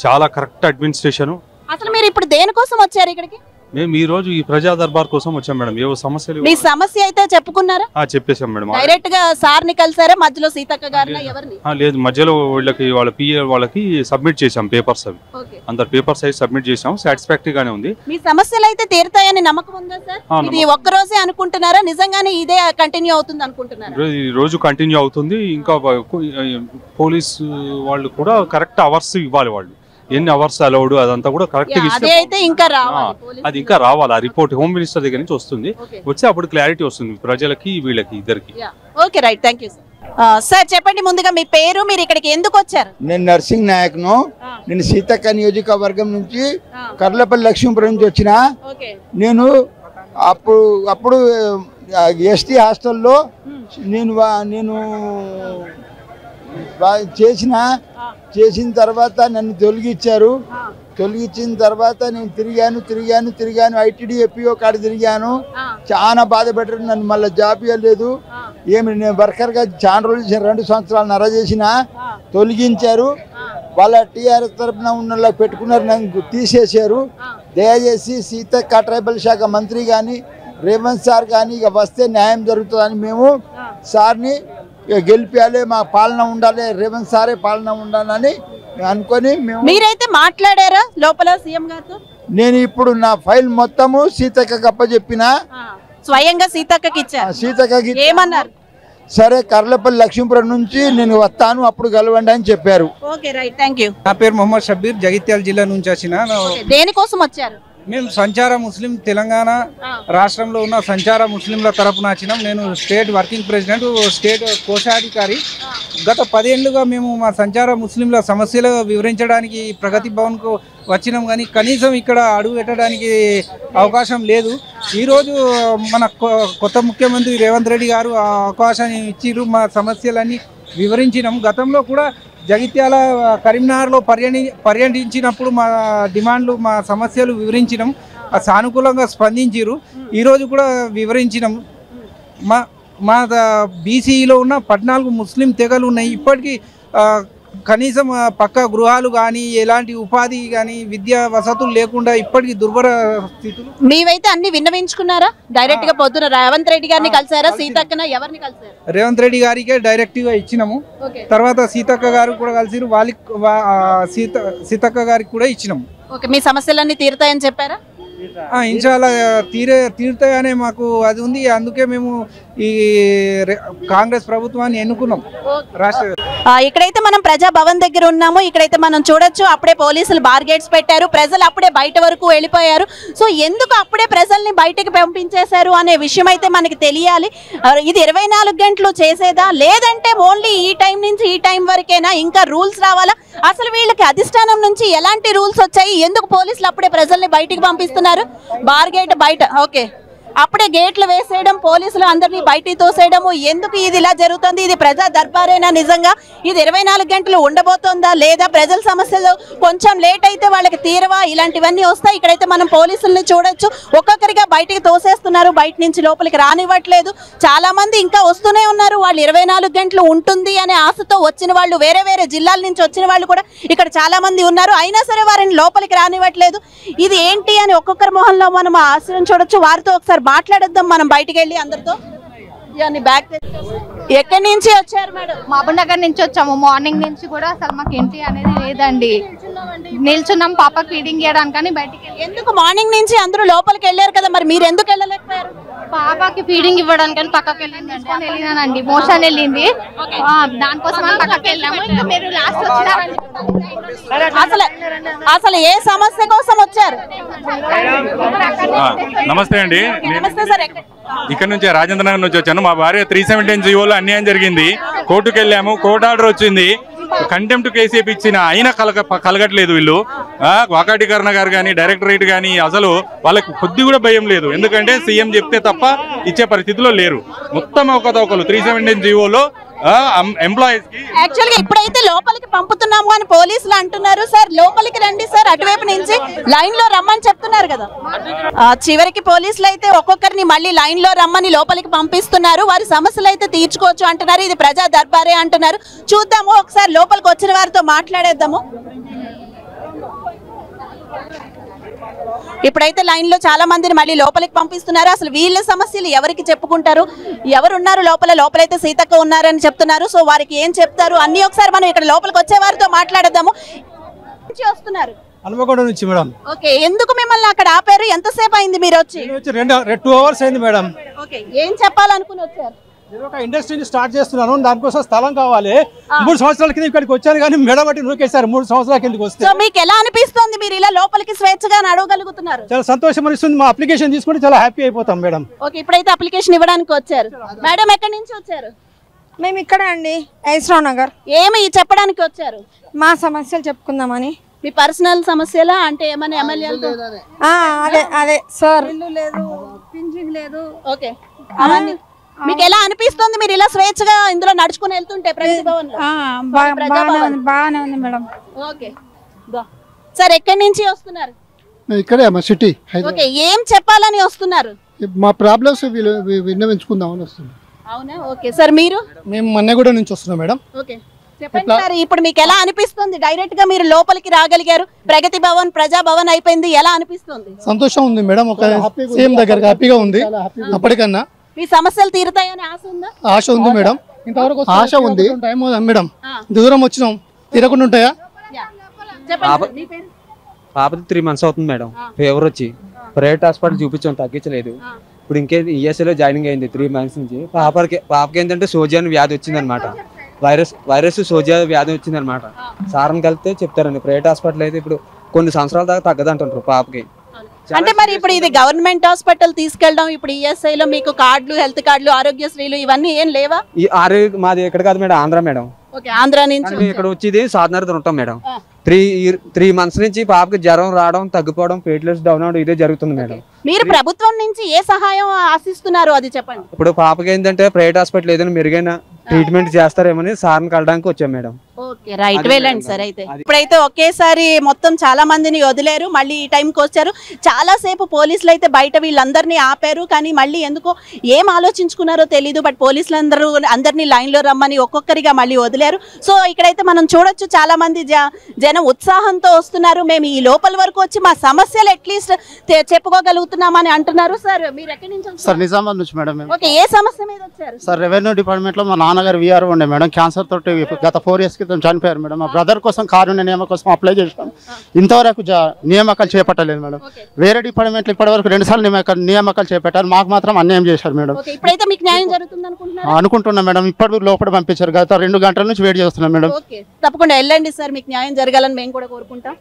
చాలా కరెక్ట్ అడ్మినిస్ట్రేషన్. అసలు మీరు ఇప్పుడు దేనికోసం వచ్చారు ఇక్కడికి? మేము ఈ రోజు ఈ ప్రజా దర్బార్ కోసం వచ్చాం మేడం. ఏవో సమస్యలు, మీ సమస్య అయితే చెప్పుకున్నారా? చెప్పేశాం మేడం. డైరెక్ట్ గా సార్ ని కలిసారా? మధ్యలో సీతక్క గారిని ఎవరిని? లేదు, మధ్యలో వాళ్ళ పిఏ వాళ్ళకి సబ్మిట్ చేసాం పేపర్స్. అవి అందరు పేపర్స్ అవి సబ్మిట్ చేసాం. సాటిస్ఫాక్టరీ గానే ఉంది. మీ సమస్యలు అయితే తీరుతాయని నమ్మకం ఉందా సార్? ఇది ఒక్క రోజే అనుకుంటున్నారా? నిజంగానే ఇదే కంటిన్యూ అవుతుంది అనుకుంటున్నారా? ఈ రోజు కంటిన్యూ అవుతుంది. ఇంకా పోలీస్ వాళ్ళు కూడా కరెక్ట్ అవర్స్ ఇవ్వాలి. వాళ్ళు ఎన్ని అవర్స్ అలౌడ్ అదంతా కూడా కరెక్ట్ గా ఇస్తే అది ఇంకా రావాలి. ఆ రిపోర్ట్ హోమ్ మినిస్టర్ దగ్గర నుంచి వస్తుంది. వచ్చి అప్పుడు క్లారిటీ వస్తుంది ప్రజలకి, వీళ్ళకి, ఇద్దరికి. Okay right, thank you sir. Sir చెప్పండి ముందుగా మీ పేరు, మీరు ఇక్కడికి ఎందుకు వచ్చారు? నేను నర్సింగ్ నాయక్ను. నేను సీతక్క నియోజకవర్గం నుంచి కర్లపల్లి లక్ష్మీపురం నుంచి వచ్చిన. నేను అప్పుడు ఎస్టీ హాస్టల్లో నేను చేసిన తర్వాత నన్ను తొలగించారు. తొలగించిన తర్వాత నేను తిరిగాను ఐటీడీ ఎపిఓ కాడ తిరిగాను. చాలా బాధ పెట్టారు. నన్ను మళ్ళీ జాబ్ ఇవ్వలేదు. ఏమి నేను వర్కర్గా చాలా రోజులు 2 సంవత్సరాలు చేసిన తొలగించారు. వాళ్ళ టీఆర్ఎస్ తరఫున ఉన్న పెట్టుకున్నారు, నన్ను తీసేశారు. దయచేసి సీతక్క ట్రైబల్ శాఖ మంత్రి కానీ రేవంత్ సార్ కానీ ఇక వస్తే న్యాయం జరుగుతుందని మేము సార్ని గెలిపించాలి, మా పాలన ఉండాలి, రేవంత్ సారే పాలన ఉండాలని అనుకొని మేము. మీరైతే మాట్లాడారా లోపల సీఎం గారితో? నేను ఇప్పుడు నా ఫైల్ మొత్తము సీతక్కకి అప్పచెప్పిన. స్వయంగా సీతక్కకి ఇచ్చారు. సీతక్కకి ఏమన్నారు? సరే కర్లపల్లి లక్ష్మీపురం నుంచి నేను వస్తాను, అప్పుడు కలవండి అని చెప్పారు. Okay right, thank you. నా పేరు మొహమ్మద్ షబ్బీర్, జగిత్యాల జిల్లా నుంచి వచ్చిన. దేనికోసం వచ్చారు? మేము సంచార ముస్లిం తెలంగాణ రాష్ట్రంలో ఉన్న సంచార ముస్లింల తరపున వచ్చినాం. నేను స్టేట్ వర్కింగ్ ప్రెసిడెంట్, స్టేట్ కోశాధికారి. గత 10 ఏళ్లుగా మేము మా సంచార ముస్లింల సమస్యలు వివరించడానికి ప్రగతి భవన్కు వచ్చినాం, కానీ కనీసం ఇక్కడ అడుగు పెట్టడానికి అవకాశం లేదు. ఈరోజు మన కొత్త ముఖ్యమంత్రి రేవంత్ రెడ్డి గారు ఆ అవకాశాన్ని ఇచ్చిర్రు. మా సమస్యలన్నీ వివరించినాం. గతంలో కూడా జగిత్యాల కరీంనగర్లో పర్యటించినప్పుడు మా డిమాండ్లు మా సమస్యలు వివరించినాం. సానుకూలంగా స్పందించారు. ఈరోజు కూడా వివరించినాం. మా బీసీలో ఉన్న 14 ముస్లిం తెగలు ఉన్నాయి. ఇప్పటికీ కనీసం పక్క గృహాలు కానీ ఎలాంటి ఉపాధి కానీ విద్యా వసతులు లేకుండా ఇప్పటికీ దుర్భర స్థితులు. మీవైతే అన్ని విన్నవించుకున్నారా? డైరెక్ట్ గా పొద్దున రేవంత్ రెడ్డి గారిని కలిసారా? సీతక్కన ఎవరిని కలిసారు? రేవంత్ రెడ్డి గారికే డైరెక్ట్ గా ఇచ్చినాము. తర్వాత సీతక్క గారు కూడా కలిసిరు. సీతక్క గారికి కూడా ఇచ్చినాము. ఓకే, మీ సమస్యలన్నీ తీరుతాయని చెప్పారా? ఇన్షాల్లా తీరుతాయనే మాకు అది ఉంది. అందుకే మేము ఈ కాంగ్రెస్ ప్రభుత్వాన్ని ఎన్నుకున్నాం. ఇక్కడైతే మనం ప్రజా భవన్ దగ్గర ఉన్నాము. ఇక్కడైతే మనం చూడొచ్చు, అప్పుడే పోలీసులు బార్గేట్స్ పెట్టారు. ప్రజలు అప్పుడే బయట వరకు వెళ్ళిపోయారు. సో ఎందుకు అప్పుడే ప్రజల్ని బయటకు పంపించేశారు అనే విషయం అయితే మనకి తెలియాలి. ఇది 24 గంటలు చేసేదా, లేదంటే ఓన్లీ ఈ టైం నుంచి ఈ టైం వరకేనా? ఇంకా రూల్స్ రావాలా? అసలు వీళ్ళకి అధిష్టానం నుంచి ఎలాంటి రూల్స్ వచ్చాయి? ఎందుకు పోలీసులు అప్పుడే ప్రజల్ని బయటికి పంపిస్తున్నారు? బార్గేట్ బయట ఓకే, అప్పుడే గేట్లు వేసేయడం, పోలీసులు అందరినీ బయటికి తోసేయడము, ఎందుకు ఇది ఇలా జరుగుతుంది? ఇది ప్రజా దర్బారేనా? నిజంగా ఇది 24 గంటలు ఉండబోతుందా, లేదా ప్రజల సమస్యలు కొంచెం లేట్ అయితే వాళ్ళకి తీరవా? ఇలాంటివన్నీ వస్తాయి. ఇక్కడైతే మనం పోలీసుల్ని చూడొచ్చు, ఒక్కొక్కరిగా బయటికి తోసేస్తున్నారు, బయట నుంచి లోపలికి రానివ్వట్లేదు. చాలా మంది ఇంకా వస్తూనే ఉన్నారు. వాళ్ళు 24 గంటలు ఉంటుంది అనే ఆశతో వచ్చిన వాళ్ళు, వేరే వేరే జిల్లాల నుంచి వచ్చిన వాళ్ళు కూడా ఇక్కడ చాలా మంది ఉన్నారు. అయినా సరే వారిని లోపలికి రానివ్వట్లేదు. ఇది ఏంటి అని ఒక్కొక్కరి మొహంలో మనం ఆశ్చర్యం చూడొచ్చు. వారితో ఒకసారి మాట్లాడేద్దాం మనం బయటికి వెళ్ళి అందరితో. ఎక్కడి నుంచి వచ్చారు మేడం? మహబూబ్నగర్ నుంచి వచ్చాము. మార్నింగ్ నుంచి కూడా అసలు మాకు ఏంటి అనేది లేదండి. నిల్చున్నాం పాపకి ఫీడింగ్ చేయడానికి బయటికి. ఎందుకు మార్నింగ్ నుంచి అందరూ లోపలికి వెళ్ళారు కదా, మరి మీరు ఎందుకు వెళ్ళలేకపోయారు? పాపకి ఫీడింగ్ ఇవ్వడానికి పక్కకి వెళ్ళినానండి. మోషన్ వెళ్ళింది, దానికోసం పక్కకి వెళ్ళాము. ఇంకా మీరు లాస్ట్ వచ్చినారండి. అసలు ఏ సమస్య కోసం వచ్చారు? నమస్తే అండి, ఇక్కడ నుంచి రాజేంద్ర నగర్ నుంచి వచ్చాను. మా భార్య 317 జీవోలో అన్యాయం జరిగింది. కోర్టుకు వెళ్ళాము, కోర్టు ఆర్డర్ వచ్చింది. కంటెంప్ట్ కేసు వేయించిన అయినా కలగట్లేదు వీళ్ళు. వాకాటికరణ గారు కానీ డైరెక్టరేట్ కానీ అసలు వాళ్ళకి కొద్ది కూడా భయం లేదు. ఎందుకంటే సీఎం చెప్తే తప్ప ఇచ్చే పరిస్థితిలో లేరు. మొత్తం ఒకరు 317 జీవోలో ఎంప్లాయీస్ కి యాక్చువల్గా ఇప్పుడైతే లోపలికి పంపుతున్నాము అని పోలీసులు అంటున్నారు. సార్ లోపలికి రండి సార్, అటువైపు నుంచి లైన్ లో రమ్మని చెప్తున్నారు కదా. చివరికి పోలీసులు అయితే ఒక్కొక్కరిని మళ్ళీ లైన్ లో రమ్మని లోపలికి పంపిస్తున్నారు. వారి సమస్యలు అయితే తీర్చుకోవచ్చు అంటున్నారు. ఇది ప్రజా దర్బారే అంటున్నారు. చూద్దాము, ఒకసారి లోపలికి వచ్చిన వారితో మాట్లాడేద్దాము. ఇప్పుడైతే లైన్ లో చాలా మందిని మళ్ళీ లోపలికి పంపిస్తున్నారు. అసలు వీళ్ళ సమస్యలు ఎవరికి చెప్పుకుంటారు? ఎవరున్నారు లోపలైతే సీతక్క ఉన్నారని చెప్తున్నారు. సో వారికి ఏం చెప్తారు అన్ని ఒకసారి మనం ఇక్కడ లోపలికి వచ్చే వారితో మాట్లాడదాము. వస్తున్నారు హనుమకొండ నుంచి మేడం. ఓకే, ఎందుకు మిమ్మల్ని అక్కడ ఆపారు? ఎంతసేపు అయింది మీరు వచ్చి? 2 అవర్స్ అయింది మేడం. ఓకే, ఏం చెప్పాలనుకుని వచ్చారు? నేను ఒక ఇండస్ట్రీని స్టార్ట్ చేస్తున్నాను, దానికోసం స్థలం కావాలి. 3 సంవత్సరాల కింద ఇక్కడికి వచ్చాను, కానీ మెడబట్టి నూకేశారు 3 సంవత్సరాల కిందకి వస్తే. సో మీకు ఎలా అనిపిస్తుంది? మీరు ఇలా లోపలికి స్వేచ్ఛగా అడగగలుగుతున్నారు? చాలా సంతోషం అనిపిస్తుంది. మా అప్లికేషన్ తీసుకుంటే చాలా హ్యాపీ అయిపోతాం మేడం. ఓకే, ఇప్పుడైతే అప్లికేషన్ ఇవ్వడానికి వచ్చారు. మేడం ఎక్కడి నుంచి వచ్చారు? మేము ఇక్కడ అండి, ఐస్రావ్ నగర్. ఏమి చెప్పడానికి వచ్చారు? మా సమస్యలు చెప్పుకుందామని. మీ పర్సనల్ సమస్యలా అంటే ఏమైనా ఎమ్మెల్యే? అదే సార్, ఇల్లు లేదు, పింఛన్ వాష్రూమ్ లేదు. ఓకే, అవన్నీ మీకు ఎలా అనిపిస్తుంది? మీరు ఇలా స్వేచ్ఛగా ఇందులో నడుచుకుని వెళ్తుంటే ప్రగతి భవన్ బాగానే ఉంది మేడం. ఓకే సార్, ఎక్కడి నుంచి వస్తున్నారు? ఇక్కడే మా సిటీ ఓకే, ఏం చెప్పాలని వస్తున్నారు? మా ప్రాబ్లమ్స్ విన్నవించుకుందామని వస్తున్నాం. అవునా, ఓకే సార్. మీరు? మేము మన్నెగూడ నుంచి వస్తున్నాం మేడం. ఓకే, చెప్పండి సార్, ఇప్పుడు మీకు ఎలా అనిపిస్తుంది? డైరెక్ట్ గా మీరు లోపలికి రాగలిగారు, ప్రగతి భవన్ ప్రజా భవన్ అయిపోయింది, ఎలా అనిపిస్తుంది? సంతోషం ఉంది మేడం, ఒక సీఎం దగ్గర హ్యాపీగా ఉంది. అప్పటికన్నా మీ సమస్యలు తీరుతాయని ఆశ ఉందా? ఆశ ఉంది మేడం, ఇంతవరకు ఆశ ఉంది మేడం. దూరం వచ్చినాం, తీరకుండా ఉంటాయా? పాపది 3 months అవుతుంది మేడం. ఫీవర్ వచ్చి ప్రైవేట్ హాస్పిటల్ చూపించాం, తగ్గించలేదు. ఇప్పుడు ఇంకే ఈఎస్ఐలో జాయినింగ్ అయింది 3 months నుంచి. పాపకి ఏంటంటే సోజియా వ్యాధి వచ్చిందనమాట. వైరస్ సోజియా వ్యాధి వచ్చిందనమాట. సార్ని కలిపితే చెప్తారండి, ప్రైవేట్ హాస్పిటల్ అయితే ఇప్పుడు కొన్ని సంవత్సరాల దాకా తగ్గదంటారు పాపకి. అంటే మరి ఇప్పుడు ఇది గవర్నమెంట్ హాస్పిటల్ తీసుకెళ్ళడం, ఇప్పుడు ఈఎస్ఐ లో మీకు కార్డులు, హెల్త్ కార్డులు, ఆరోగ్యశ్రీలు ఇవన్నీ ఏం లేవా? ఈ మాది ఎక్కడ కాదు madam, Andhra madam. Okay, Andhra నుంచి ఇక్కడ వచ్చేది సాధనగర్ ఉంటాం మేడం. 3 months నుంచి పాపకి జ్వరం రావడం, తగ్గిపోవడం, ప్లేట్లెట్స్ డౌన్ అవడం ఇదే జరుగుతుంది మేడం. మీరు ప్రభుత్వం నుంచి ఏ సహాయం ఆశిస్తున్నారు అది చెప్పండి. ఇప్పుడు పాపకి ఏంటంటే ప్రైవేట్ హాస్పిటల్ ఏదైనా మెరుగైన ట్రీట్మెంట్ చేస్తారేమని సార్ని కలడానికి వచ్చాం మేడం. ఓకే, రైట్, వెళ్ళండి సార్. అయితే ఇప్పుడైతే ఒకేసారి మొత్తం చాలా మందిని వదిలేరు, మళ్ళీ ఈ టైంకి వచ్చారు. చాలా సేపు పోలీసులు అయితే బయట వీళ్ళందరినీ ఆపారు, కానీ మళ్ళీ ఎందుకో ఏం ఆలోచించుకున్నారో తెలీదు. బట్ పోలీసులు అందరినీ లైన్లో రమ్మని ఒక్కొక్కరిగా మళ్ళీ వదిలేరు. సో ఇక్కడైతే మనం చూడొచ్చు, చాలా మంది జనం ఉత్సాహంతో వస్తున్నారు. మేము ఈ లోపల వరకు వచ్చి మా సమస్యలు అట్లీస్ట్ చెప్పుకోగలుగుతున్నామని అంటున్నారు. సార్, మీరు ఎక్కడి నుంచి? సార్, నిజామాబాద్ నుంచి మేడం. ఓకే, ఏ సమస్య మీద వచ్చారు? సార్, రెవెన్యూ డిపార్ట్మెంట్ లో మా నాన్నగారు వీఆర్ ఉండే మేడం. క్యాన్సర్ తోటి గత 4 years క్రితం చనిపోయారు మేడం. మా బ్రదర్ కోసం కారుణ్య నియామకం కోసం అప్లై చేసాం. ఇంతవరకు నియామకాలు చేపట్టలేదు మేడం. వేరే డిపార్ట్మెంట్ లో ఇప్పటి వరకు 2 సార్లు నియామకాలు చేపట్టారు, మాకు మాత్రం అన్యాయం చేశారు మేడం. ఇప్పుడైతే మీకు న్యాయం జరుగుతుంది అనుకుంటున్నాం మేడం. ఇప్పటి లోపల పంపించారు, గత 2 గంటల నుంచి వెయిట్ చేస్తున్నాం మేడం. తప్పకుండా వెళ్ళండి సార్, మీకు న్యాయం జరగాలని మేము కూడా కోరుకుంటాం.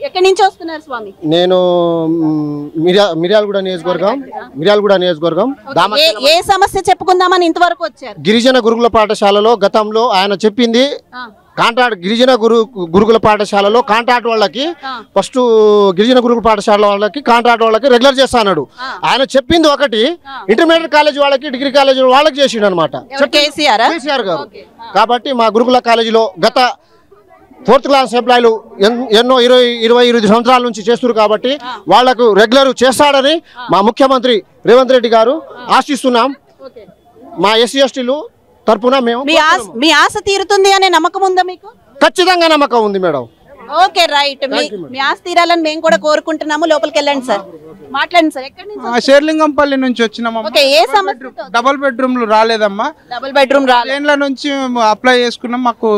ఎక్కడి నుంచి వస్తున్నారు స్వామి? నేను మిర్యాలగూడ నియోజకవర్గం ఏ సమస్య చెప్పుకుందామని ఇంతవరకు వచ్చారు? గిరిజన గురుకుల పాఠశాలలో గతంలో ఆయన చెప్పింది కాంట్రాక్ట్, గిరిజన గురుకుల పాఠశాలలో కాంట్రాక్ట్ వాళ్ళకి ఫస్ట్ గిరిజన గురుకుల పాఠశాల వాళ్ళకి కాంట్రాక్ట్ వాళ్ళకి రెగ్యులర్ చేస్తా అన్నాడు. ఆయన చెప్పింది ఒకటి, ఇంటర్మీడియట్ కాలేజ్ వాళ్ళకి, డిగ్రీ కాలేజ్ వాళ్ళకి చేసిండు అనమాట కేసీఆర్ గారు. కాబట్టి మా గురుకుల కాలేజీలో గత 4th class ఎంప్లాయీలు ఎన్నో 20-25 సంవత్సరాల నుంచి చేస్తున్నారు. కాబట్టి వాళ్లకు రెగ్యులర్ చేస్తాడని మా ముఖ్యమంత్రి రేవంత్ రెడ్డి గారు ఆశిస్తున్నాం. మా ఎస్సీ ఎస్టీలు తరపున మేము మీ ఆశ తీరుతుంది అనే నమ్మకం ఉందా మీకు? ఖచ్చితంగా నమ్మకం ఉంది మేడం. ఓకే, రైట్, మీ ఆశ తీరాలని మేము కూడా కోరుకుంటున్నాము. లోపలికి వెళ్ళండి సార్, మాట్లాడండి సార్. ఎక్కడి నుంచి? షేర్లింగంపల్లి నుంచి వచ్చినామా. ఓకే, ఏ సమస్య? డబుల్ బెడ్రూమ్లు రాలేదమ్మా. డబుల్ బెడ్రూమ్ ఏళ్ళ నుంచి అప్లై చేసుకున్నాం, మాకు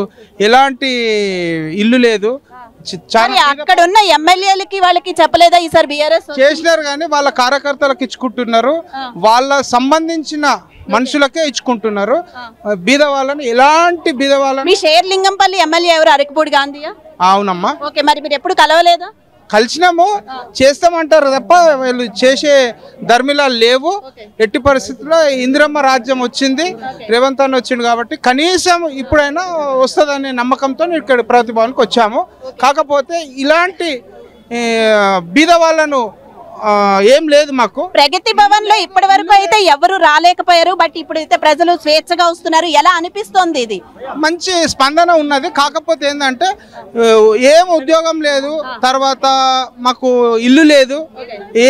ఎలాంటి ఇల్లు లేదు. అక్కడ ఉన్న ఎమ్మెల్యేలకి వాళ్ళకి చెప్పలేదా ఈసారి? బీఆర్ఎస్ చేసినారు కానీ వాళ్ళ కార్యకర్తలకు ఇచ్చుకుంటున్నారు, వాళ్ళ సంబంధించిన మనుషులకే ఇచ్చుకుంటున్నారు. బీద వాళ్ళని ఎలాంటి బీద వాళ్ళని. మీ షేర్లింగంపల్లి ఎమ్మెల్యే ఎవరు? అరకపూడి గాంధీయా? అవునమ్మా. ఓకే, మరి మీరు ఎప్పుడు కలవలేదా? కలిసినాము, చేస్తామంటారు తప్ప వీళ్ళు చేసే ధర్మిలా లేవు. ఎట్టి పరిస్థితుల్లో ఇందిరమ్మ రాజ్యం వచ్చింది, రేవంత్ అన్న వచ్చిండు కాబట్టి కనీసం ఇప్పుడైనా వస్తుందనే నమ్మకంతో ఇక్కడ ప్రగతి భవన్కి వచ్చాము. కాకపోతే ఇలాంటి బీద వాళ్ళను ఏం లేదు మాకు. ప్రగతి భవన్ లో ఇప్పటి వరకు అయితే ఎవరు రాలేకపోయారు, బట్ ఇప్పుడు అయితే ప్రజలు స్వేచ్ఛగా వస్తున్నారు. ఎలా అనిపిస్తోంది? ఇది మంచి స్పందన ఉన్నది. కాకపోతే ఏంటంటే ఏం ఉద్యోగం లేదు, తర్వాత మాకు ఇల్లు లేదు,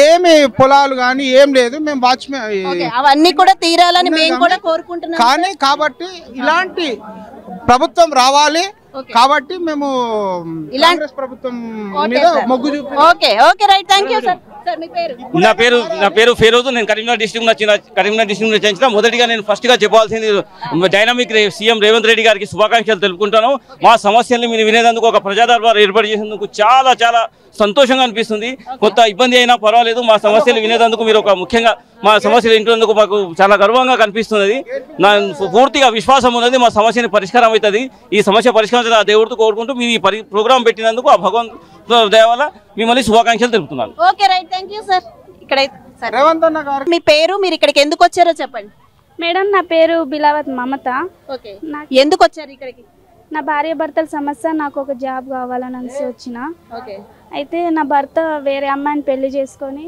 ఏమి పొలాలు కానీ ఏం లేదు. మేము వాచ్మెన్ అవన్నీ కూడా తీరాలని మేము కూడా కోరుకుంటున్నాం. కానీ కాబట్టి ఇలాంటి ప్రభుత్వం రావాలి. కాబట్టి మేము కాంగ్రెస్ ప్రభుత్వం మీద మొగ్గు చూపి. Okay, okay, right, thank you sir. నా పేరు ఫెరోజ్. నేను కరీంనగర్ డిస్ట్రిక్ట్ నుంచి చెందిన. మొదటిగా నేను ఫస్ట్ గా చెప్పాల్సింది డైనామిక్ సీఎం రేవంత్ రెడ్డి గారికి శుభాకాంక్షలు తెలుపుకుంటాను. మా సమస్యల్ని మీరు వినేందుకు ఒక ప్రజా దర్బార్ ఏర్పాటు చేసేందుకు చాలా చాలా సంతోషంగా అనిపిస్తుంది. కొత్త ఇబ్బంది అయినా పర్వాలేదు, మా సమస్యలు వినేందుకు మీరు ఒక ముఖ్యంగా మా సమస్యలు వింటున్నందుకు మాకు చాలా గర్వంగా కనిపిస్తున్నది. నా పూర్తిగా విశ్వాసం ఉన్నది మా సమస్యని పరిష్కారం అవుతుంది. ఈ సమస్య పరిష్కారం ఆ దేవుడితో కోరుకుంటూ మీ ప్రోగ్రాం పెట్టినందుకు ఆ భగవంతు దయ వల్ల మిమ్మల్ని శుభాకాంక్షలు తెలుపుతున్నాను. Okay, right, thank you sir. మీ పేరు, మీరు ఇక్కడికి ఎందుకు వచ్చారో చెప్పండి. మేడం, నా పేరు బిలావత్ మమత. ఓకే, ఎందుకు వచ్చారు ఇక్కడికి? నా భార్య భర్తల సమస్య, నాకు ఒక జాబ్ కావాలని వచ్చిన. అయితే నా భర్త వేరే అమ్మాయిని పెళ్లి చేసుకొని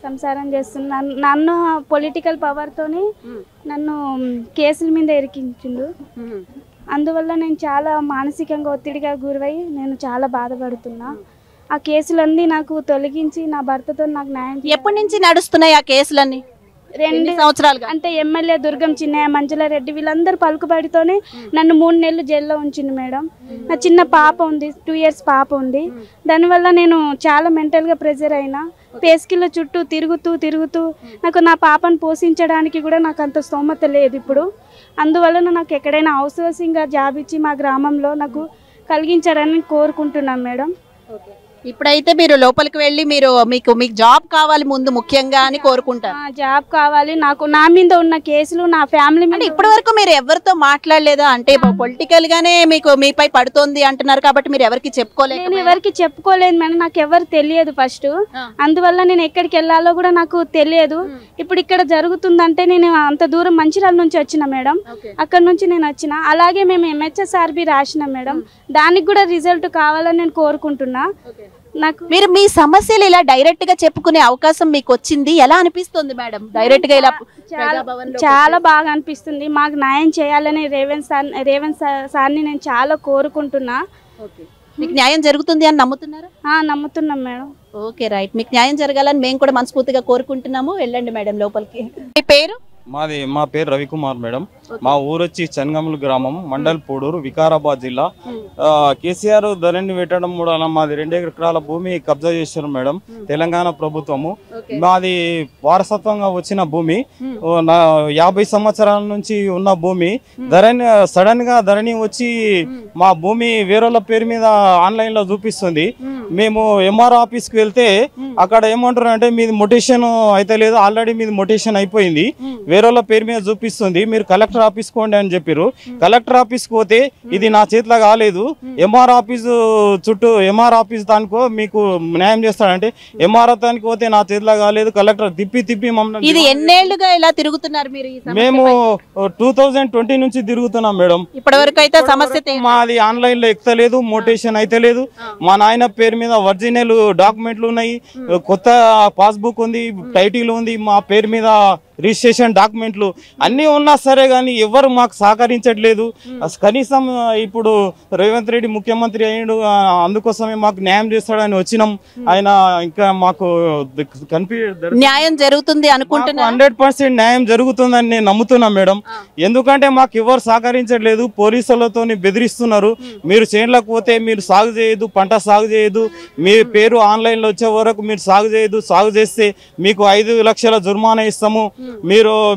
సంసారం చేస్తున్నాను. నన్ను పొలిటికల్ పవర్తోని నన్ను కేసుల మీద ఇరికించిండు. అందువల్ల నేను చాలా మానసికంగా ఒత్తిడిగా గురై నేను చాలా బాధపడుతున్నా. ఆ కేసులన్నీ నాకు తొలగించి నా భర్తతో నాకు న్యాయం. ఎప్పటి నుంచి నడుస్తున్నాయి ఆ కేసులన్నీ? 2 సంవత్సరాలుగా. అంటే ఎమ్మెల్యే దుర్గం చిన్నయ్య, మంజులారెడ్డి వీళ్ళందరూ పలుకుబడితోనే నన్ను 3 నెలలు జైల్లో ఉంచింది మేడం. నా చిన్న పాప ఉంది, 2 years పాప ఉంది. దానివల్ల నేను చాలా మెంటల్గా ప్రెజర్ అయినా. పేస్కిళ్ళ చుట్టూ తిరుగుతూ నాకు నా పాపను పోషించడానికి కూడా నాకు అంత స్తోమత లేదు ఇప్పుడు. అందువల్ల నాకు ఎక్కడైనా అవుట్సోర్సింగ్గా జాబ్ ఇచ్చి మా గ్రామంలో నాకు కలిగించడానికి కోరుకుంటున్నాను మేడం. ఇప్పుడైతే మీరు లోపలికి వెళ్ళి మీకు జాబ్ కావాలి ముందు ముఖ్యంగా అని కోరుకుంటారు. జాబ్ కావాలి నాకు. నా మీద ఉన్న కేసులు నా ఫ్యామిలీ మీద. ఇప్పటి వరకు మీరు ఎవరితో మాట్లాడలేదా? అంటే పొలిటికల్ గానే మీపై పడుతోంది అంటున్నారు కాబట్టి మీరు ఎవరికి చెప్పుకోలేదు? నేను ఎవరికి చెప్పుకోలేదు మేడం. నాకు ఎవరు తెలియదు ఫస్ట్. అందువల్ల నేను ఎక్కడికి వెళ్ళాలో కూడా నాకు తెలియదు. ఇప్పుడు ఇక్కడ జరుగుతుందంటే నేను అంత దూరం మంచిర్యాల నుంచి వచ్చిన మేడం. అక్కడ నుంచి నేను వచ్చిన. అలాగే మేము MHSRB రాసినాం మేడం. దానికి కూడా రిజల్ట్ కావాలని నేను కోరుకుంటున్నా. నాకు మీరు మీ సమస్యలు ఇలా డైరెక్ట్ గా చెప్పుకునే అవకాశం మీకు వచ్చింది, ఎలా అనిపిస్తుంది మేడం? డైరెక్ట్ గా ఇలా చాలా బాగా అనిపిస్తుంది. మాకు న్యాయం చేయాలని రేవంత్ సార్ని నేను చాలా కోరుకుంటున్నా. మీకు న్యాయం జరుగుతుంది అని నమ్ముతున్నారా? నమ్ముతున్నాం మేడం. Okay right. మీకు న్యాయం జరగాలని మేము కూడా మనస్ఫూర్తిగా కోరుకుంటున్నాము. వెళ్ళండి మేడం లోపలికి. మీ పేరు? మా పేరు రవికుమార్ మేడం. మా ఊరు వచ్చి చెన్గములు గ్రామం, మండల్ పూడూరు, వికారాబాద్ జిల్లా. కేసీఆర్ ధరణి పెట్టడం మూల మాది 2 ఎకరాల భూమి కబ్జా చేశారు మేడం తెలంగాణ ప్రభుత్వము. మాది వారసత్వంగా వచ్చిన భూమి, 50 సంవత్సరాల నుంచి ఉన్న భూమి. సడన్ గా ధరణి వచ్చి మా భూమి వేరేళ్ళ పేరు మీద ఆన్లైన్ లో చూపిస్తుంది. మేము MR ఆఫీస్ కి వెళ్తే అక్కడ ఏమంటారు అంటే మీది మొటేషన్ అయితే లేదు, ఆల్రెడీ మీది మొటేషన్ అయిపోయింది, వేరేళ్ళ పేరు మీద చూపిస్తుంది, మీరు కలెక్టర్ ఆఫీస్ కోండి అని చెప్పారు. కలెక్టర్ ఆఫీస్ పోతే ఇది నా చేతిలో కాలేదు, MR ఆఫీస్ దానికో మీకు న్యాయం చేస్తాడంటే MR దానికి పోతే నా చేతిలో కాలేదు, కలెక్టర్ తిప్పి మమ్మల్ని. ఇది ఎన్నేళ్లుగా ఇలా తిరుగుతున్నారు మీరు? మేము 2020 నుంచి తిరుగుతున్నాం మేడం. ఇప్పటివరకు అయితే సమస్య మాది ఆన్లైన్ లో ఎక్కలేదు, మోటేషన్ అయితే లేదు. మా నాయన పేరు మీద ఒరిజినల్ డాక్యుమెంట్లు ఉన్నాయి, కొత్త పాస్బుక్ ఉంది, టైటిల్ ఉంది, మా పేరు మీద రిజిస్ట్రేషన్ డాక్యుమెంట్లు అన్నీ ఉన్నా సరే కానీ ఎవరు మాకు సహకరించట్లేదు. కనీసం ఇప్పుడు రేవంత్ రెడ్డి ముఖ్యమంత్రి అయ్యాడు, అందుకోసమే మాకు న్యాయం చేస్తాడని వచ్చినాం. ఆయన ఇంకా మాకు న్యాయం జరుగుతుంది అనుకుంటున్నా. 100% న్యాయం జరుగుతుందని నేను నమ్ముతున్నా మేడం. ఎందుకంటే మాకు ఎవరు సహకరించట్లేదు, పోలీసులతో బెదిరిస్తున్నారు. మీరు చేనులకు పోతే మీరు సాగు చేయదు, పంట సాగు చేయదు, మీ పేరు ఆన్లైన్లో వచ్చే వరకు మీరు సాగు చేయదు, సాగు చేస్తే మీకు 5 లక్షల జుర్మానా ఇస్తాము,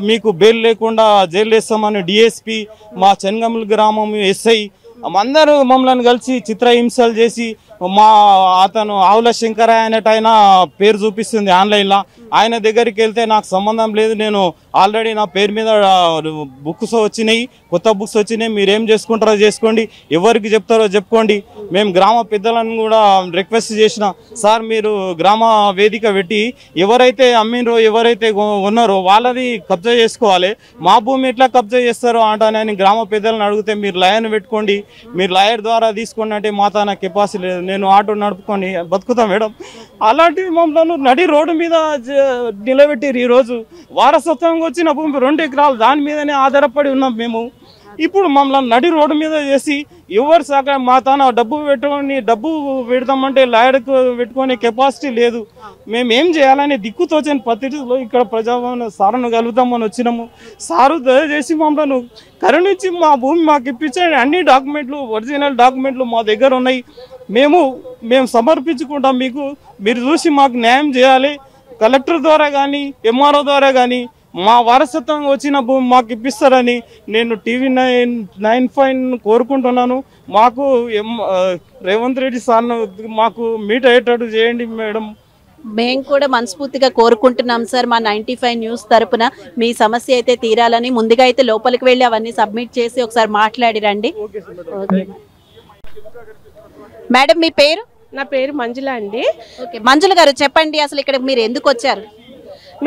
మీకు బెయిల్ లేకుండా జైలు వేస్తామని డిఎస్పీ, మా చెన్గముల గ్రామం SI అందరూ మమ్మల్ని కలిసి చిత్రహింసలు చేసి అతను ఆవుల శంకర అనేట ఆయన పేరు చూపిస్తుంది ఆన్లైన్లో. ఆయన దగ్గరికి వెళ్తే నాకు సంబంధం లేదు, నేను ఆల్రెడీ నా పేరు మీద బుక్స్ వచ్చినాయి, కొత్త బుక్స్ వచ్చినాయి, మీరేం చేసుకుంటారో చేసుకోండి, ఎవరికి చెప్తారో చెప్పుకోండి. మేము గ్రామ పెద్దలను కూడా రిక్వెస్ట్ చేసిన, సార్ మీరు గ్రామ వేదిక పెట్టి ఎవరైతే అమ్మినరో ఎవరైతే ఉన్నారో వాళ్ళది కబ్జా చేసుకోవాలి, మా భూమి ఎట్లా కబ్జా చేస్తారో అంటానని గ్రామ పెద్దలను అడిగితే మీరు లాయర్ని పెట్టుకోండి, మీరు లాయర్ ద్వారా తీసుకోండి అంటే మా తన కెపాసిటీ లేదు, నేను ఆటో నడుపుకొని బతుకుతా మేడం. అలాంటి మమ్మల్ని నడి రోడ్డు మీద నిలబెట్టిరు. ఈరోజు వారసత్వంగా వచ్చిన భూమి 2 ఎకరాలు, దాని మీదనే ఆధారపడి ఉన్నాం మేము. ఇప్పుడు మమ్మల్ని నడి రోడ్డు మీద చేసి ఎవరు మా తన డబ్బు పెడతామంటే లాయర్కు పెట్టుకునే కెపాసిటీ లేదు. మేము ఏం చేయాలని దిక్కుతోచని పరిస్థితిలో ఇక్కడ ప్రజాభవన సార్ను కలుగుతామని వచ్చినాము. సారు దయచేసి మమ్మల్ని కరుణించి మా భూమి మాకు ఇప్పించండి. అన్ని డాక్యుమెంట్లు, ఒరిజినల్ డాక్యుమెంట్లు మా దగ్గర ఉన్నాయి, మేము సమర్పించుకుంటాం మీకు. మీరు చూసి మాకు న్యాయం చేయాలి. కలెక్టర్ ద్వారా కానీ MRO ద్వారా కానీ మా వారసత్వంగా వచ్చిన భూమి మాకు ఇప్పిస్తారని నేను TV9 కోరుకుంటున్నాను. మాకు రేవంత్ రెడ్డి సార్ను మాకు మీట్ అయ్యేటట్టు చేయండి మేడం. మేము కూడా మనస్ఫూర్తిగా కోరుకుంటున్నాం సార్. మా 95 న్యూస్ తరపున మీ సమస్య అయితే తీరాలని ముందుగా అయితే లోపలికి వెళ్ళి అవన్నీ సబ్మిట్ చేసి ఒకసారి మాట్లాడి రండి. మేడం మీ పేరు? నా పేరు మంజుల అండి. ఓకే మంజుల గారు చెప్పండి, అసలు ఇక్కడ మీరు ఎందుకు వచ్చారు?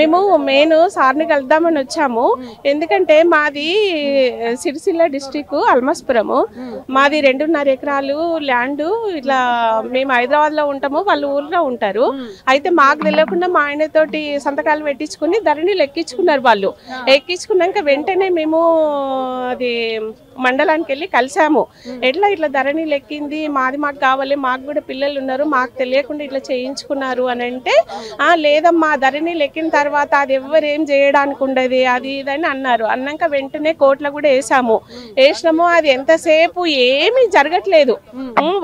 మేము మెయిన్ సార్ని కలుద్దామని వచ్చాము. ఎందుకంటే మాది సిరిసిల్ల డిస్టిక్ అల్మస్పురము. మాది 2.5 ఎకరాలు ల్యాండ్. ఇట్లా మేము హైదరాబాద్లో ఉంటాము, వాళ్ళు ఊర్లో ఉంటారు. అయితే మాకు తెలియకుండా మా ఆయనతోటి సంతకాలు పెట్టించుకుని ధరణిలు ఎక్కించుకున్నారు. వాళ్ళు ఎక్కించుకున్నాక వెంటనే మేము అది మండలానికి వెళ్ళి కలిసాము. ఇట్లా ధరణిలు ఎక్కింది, మాది మాకు కావాలి, మాకు కూడా పిల్లలు ఉన్నారు, మాకు తెలియకుండా ఇట్లా చేయించుకున్నారు అని అంటే, లేదమ్మా ధరణిలు ఎక్కిన తర్వాత అది ఎవరేం చేయడానికి ఉండదు అది ఇదని అన్నారు. అన్నాక వెంటనే కోర్టులో కూడా వేసినాము. అది ఎంతసేపు ఏమీ జరగట్లేదు.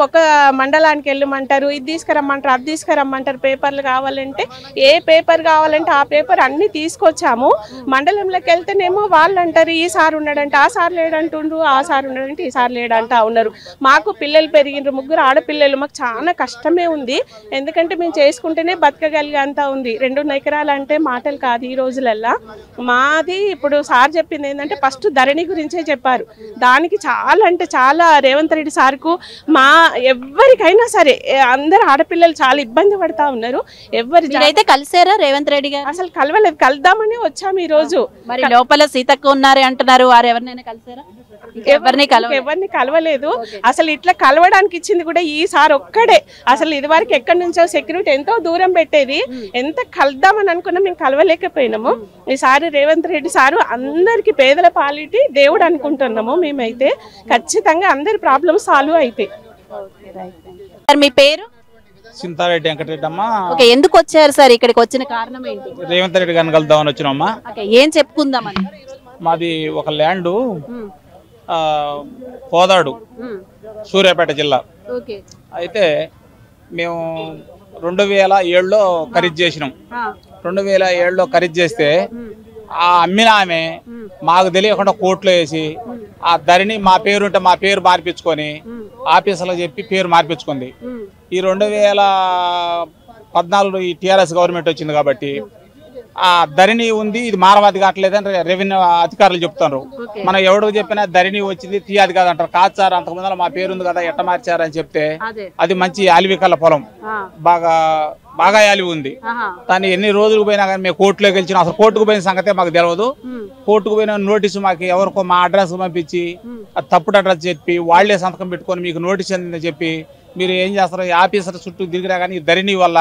ఒక మండలానికి వెళ్ళమంటారు, ఇది తీసుకురమ్మంటారు, అది తీసుకురమ్మంటారు, పేపర్లు కావాలంటే ఏ పేపర్ కావాలంటే ఆ పేపర్ అన్ని తీసుకొచ్చాము. మండలంలోకి వెళ్తేనేమో వాళ్ళు అంటారు ఈ సార్ ఉన్నాడంటే ఆ సార్ లేడంటుండ్రు, ఆ సార్ ఉన్నాడంటే ఈ సార్ లేడంట ఉన్నారు. మాకు పిల్లలు పెరిగినారు, 3 ఆడపిల్లలు. మాకు చాలా కష్టమే ఉంది. ఎందుకంటే మేము చేసుకుంటేనే బతకగలిగేంత ఉంది. 2.5 ఎకరాలు అంటే మాటలు కాదు ఈ రోజులల్లా. మాది ఇప్పుడు సార్ చెప్పింది ఏంటంటే ఫస్ట్ ధరణి గురించే చెప్పారు. దానికి చాలా అంటే చాలా రేవంత్ రెడ్డి సార్కు మా ఎవరికైనా సరే అందరు ఆడపిల్లలు చాలా ఇబ్బంది పడతా ఉన్నారు. అయితే కలిసారా రేవంత్ రెడ్డి గారు? అసలు కలవలేదు, కలుద్దామని వచ్చాము ఈ రోజు. మరి లోపల సీతక్క ఉన్నారే అంటున్నారు, వారు ఎవరినైనా కలిసారా? ఎవరిని కలవలేదు. అసలు ఇట్లా కలవడానికి ఇచ్చింది కూడా ఈ సార్ ఒక్కడే. అసలు ఇదివరకు ఎక్కడి నుంచో సెక్యూరిటీ ఎంతో దూరం పెట్టేది. ఎంత కలుద్దామని అనుకున్నా మేము కలవలేకపోయినాము. ఈసారి రేవంత్ రెడ్డి సారు అందరికి పేదల పాలిటీ దేవుడు అనుకుంటున్నాము. మేమైతే ఖచ్చితంగా అందరి ప్రాబ్లమ్స్ సాల్వ్ అవుతాయి. మీ పేరు? సింతారెడ్డి వెంకటరెడ్డి అమ్మ. ఎందుకు వచ్చారు సార్? ఇక్కడికి వచ్చిన కారణం ఏంటి? రేవంత్ రెడ్డి గారిని కలుద్దామని వచ్చినామా. ఏం చెప్పుకుందామని? మాది ఒక ల్యాండ్ కోదాడు, సూర్యాపేట జిల్లా. అయితే మేము 2007లో ఖరీదు చేసినాం. 2007లో ఖరీదు చేస్తే ఆ అమ్మిన ఆమె మాకు తెలియకుండా కోర్టులో వేసి ఆ ధరణి మా పేరు ఉంటే మా పేరు మార్పించుకొని ఆఫీసులో చెప్పి పేరు మార్పించుకుంది. ఈ 2014 ఈ టీఆర్ఎస్ గవర్నమెంట్ వచ్చింది కాబట్టి ఆ ధరణి ఉంది, ఇది మారవాది కావట్లేదని రెవెన్యూ అధికారులు చెప్తున్నారు. మనం ఎవడో చెప్పినా ధరణి వచ్చింది తీయాది కాదు అంటారు. కాదు సార్, అంతకుముందు మా పేరు ఉంది కదా ఎట్ట మార్చారని చెప్తే అది మంచి ఆలివికల్ల పొలం, బాగా యాలివి ఉంది. దాన్ని ఎన్ని రోజులకు పోయినా కానీ మేము కోర్టులోకి వెళ్ళిన అసలు కోర్టుకు పోయిన సంగతే మాకు తెలియదు. కోర్టుకు పోయిన నోటీసు మాకు ఎవరికో మా అడ్రస్ పంపించి అది తప్పుడు అడ్రస్ చెప్పి వాళ్లే సంతకం పెట్టుకొని మీకు నోటీస్ అందిందని చెప్పి మీరు ఏం చేస్తారు, ఈ ఆఫీసర్ చుట్టూ తిరిగినా కానీ ఈ ధరణి వల్ల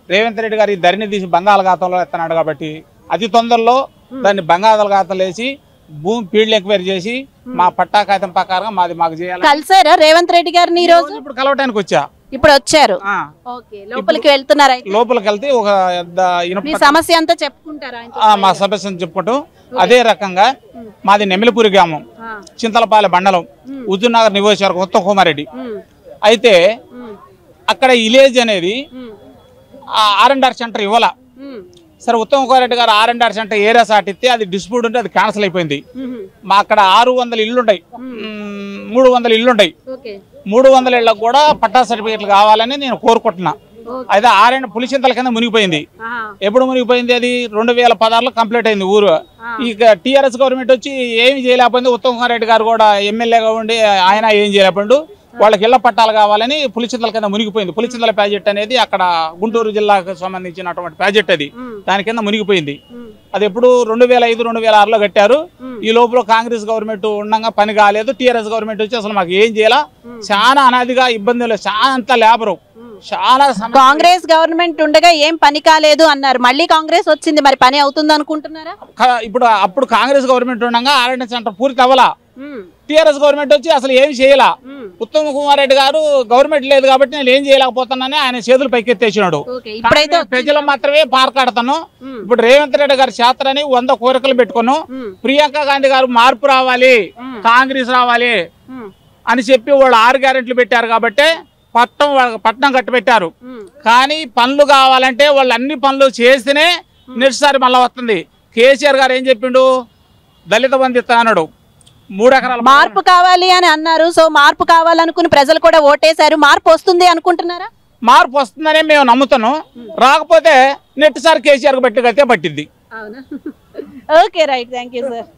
రేవంత్ రెడ్డి గారు ఈ ధరణి తీసి బంగాళాఖాతంలో ఎత్తన్నాడు కాబట్టి అతి తొందరలో దాన్ని బంగాళాఖాతంలో వేసి భూమి ఫీల్డ్ ఎంక్వైరీ చేసి మా పట్టా కాగితం ప్రకారం మాకు చేయాలి. కలిసారా రేవంత్ రెడ్డి గారిని ఈ రోజు? ఇప్పుడు కలవటానికి వచ్చా. ఇప్పుడు వచ్చారు, లోపలికి వెళ్తున్నారా? లోపలికి వెళ్తే ఒక సమస్య అంతా చెప్పుకుంటారా? మా సమస్యను చెప్పుకుంటూ అదే రకంగా మాది నెమిలిపూరి గ్రామం, చింతలపాలె మండలం, హుజూర్నగర్ నియోజకవర్గం, ఉత్తమ్ కుమార్ రెడ్డి. అయితే అక్కడ విలేజ్ అనేది R&R సెంటర్ ఇవ్వాల. సరే, ఉత్తమ్ కుమార్ రెడ్డి గారు R&R సెంటర్ ఏరియా సాటిస్తే అది డిస్ప్యూట్ ఉంటే అది క్యాన్సిల్ అయిపోయింది. మా అక్కడ 600 ఇళ్ళుంటాయి, 300 ఇళ్ళుంటాయి. 300 ఇళ్ళకు కూడా పట్టా సర్టిఫికెట్లు కావాలని నేను కోరుకుంటున్నా. అయితే పులిచింతల కింద మునిగిపోయింది. ఎప్పుడు మునిగిపోయింది? అది 2016లో కంప్లీట్ అయింది ఊరు. ఇక టీఆర్ఎస్ గవర్నమెంట్ వచ్చి ఏమి చేయలేకపోయింది. ఉత్తమ్ కుమార్ రెడ్డి గారు కూడా ఎమ్మెల్యేగా ఉండి ఆయన ఏం చేయలేకపోయిండు. వాళ్ళకి ఇళ్ల పట్టాలు కావాలని పులిచింతల కింద మునిగిపోయింది. పులిచింతల ప్రాజెక్ట్ అనేది అక్కడ గుంటూరు జిల్లాకు సంబంధించినటువంటి ప్రాజెక్ట్. అది దాని కింద మునిగిపోయింది. అది ఎప్పుడు 2005, 2006లో కట్టారు. ఈ లోపల కాంగ్రెస్ గవర్నమెంట్ ఉండగా పని కాలేదు. టీఆర్ఎస్ గవర్నమెంట్ వచ్చి అసలు మాకు ఏం చేయాలా, చాలా అనాదిగా ఇబ్బందులు, చాలా అంతా లేబరు, చాలా. కాంగ్రెస్ గవర్నమెంట్ ఉండగా ఏం పని కాలేదు అన్నారు, మళ్ళీ కాంగ్రెస్ వచ్చింది, మరి పని అవుతుంది అనుకుంటున్నారా? ఇప్పుడు అప్పుడు కాంగ్రెస్ గవర్నమెంట్ ఉండగా R&R సెంటర్ పూర్తి అవ్వాలా. టీఆర్ఎస్ గవర్నమెంట్ వచ్చి అసలు ఏమి చేయాల. ఉత్తమ్ కుమార్ రెడ్డి గారు గవర్నమెంట్ లేదు కాబట్టి నేను ఏం చేయలేకపోతున్నానని ఆయన చేతులు పైకెత్తేసినాడు. ఇప్పుడైతే ప్రజలు మాత్రమే పార్కాడతాను. ఇప్పుడు రేవంత్ రెడ్డి గారు చేస్తారని 100 కోరికలు పెట్టుకున్నాం. ప్రియాంక గాంధీ గారు మార్పు రావాలి, కాంగ్రెస్ రావాలి అని చెప్పి వాళ్ళు 6 గ్యారెంటీలు పెట్టారు కాబట్టి పట్నం కట్టిపెట్టారు. కానీ పనులు కావాలంటే వాళ్ళు అన్ని పనులు చేస్తేనే నెక్స్ట్ సారి మళ్ళీ వస్తుంది. కేసీఆర్ గారు ఏం చెప్పిండు, దళిత బంధు ఇస్తా అన్నాడు. 3 ఎకరాల మార్పు కావాలి అని అన్నారు. సో మార్పు కావాలనుకుని ప్రజలు కూడా ఓటేశారు. మార్పు వస్తుంది అనుకుంటున్నారా? మార్పు వస్తుందనే మేము నమ్ముతున్నాం. రాకపోతే నెక్స్ట్ సారి కేసీఆర్ బట్టి పట్టింది. Okay, right, thank you sir.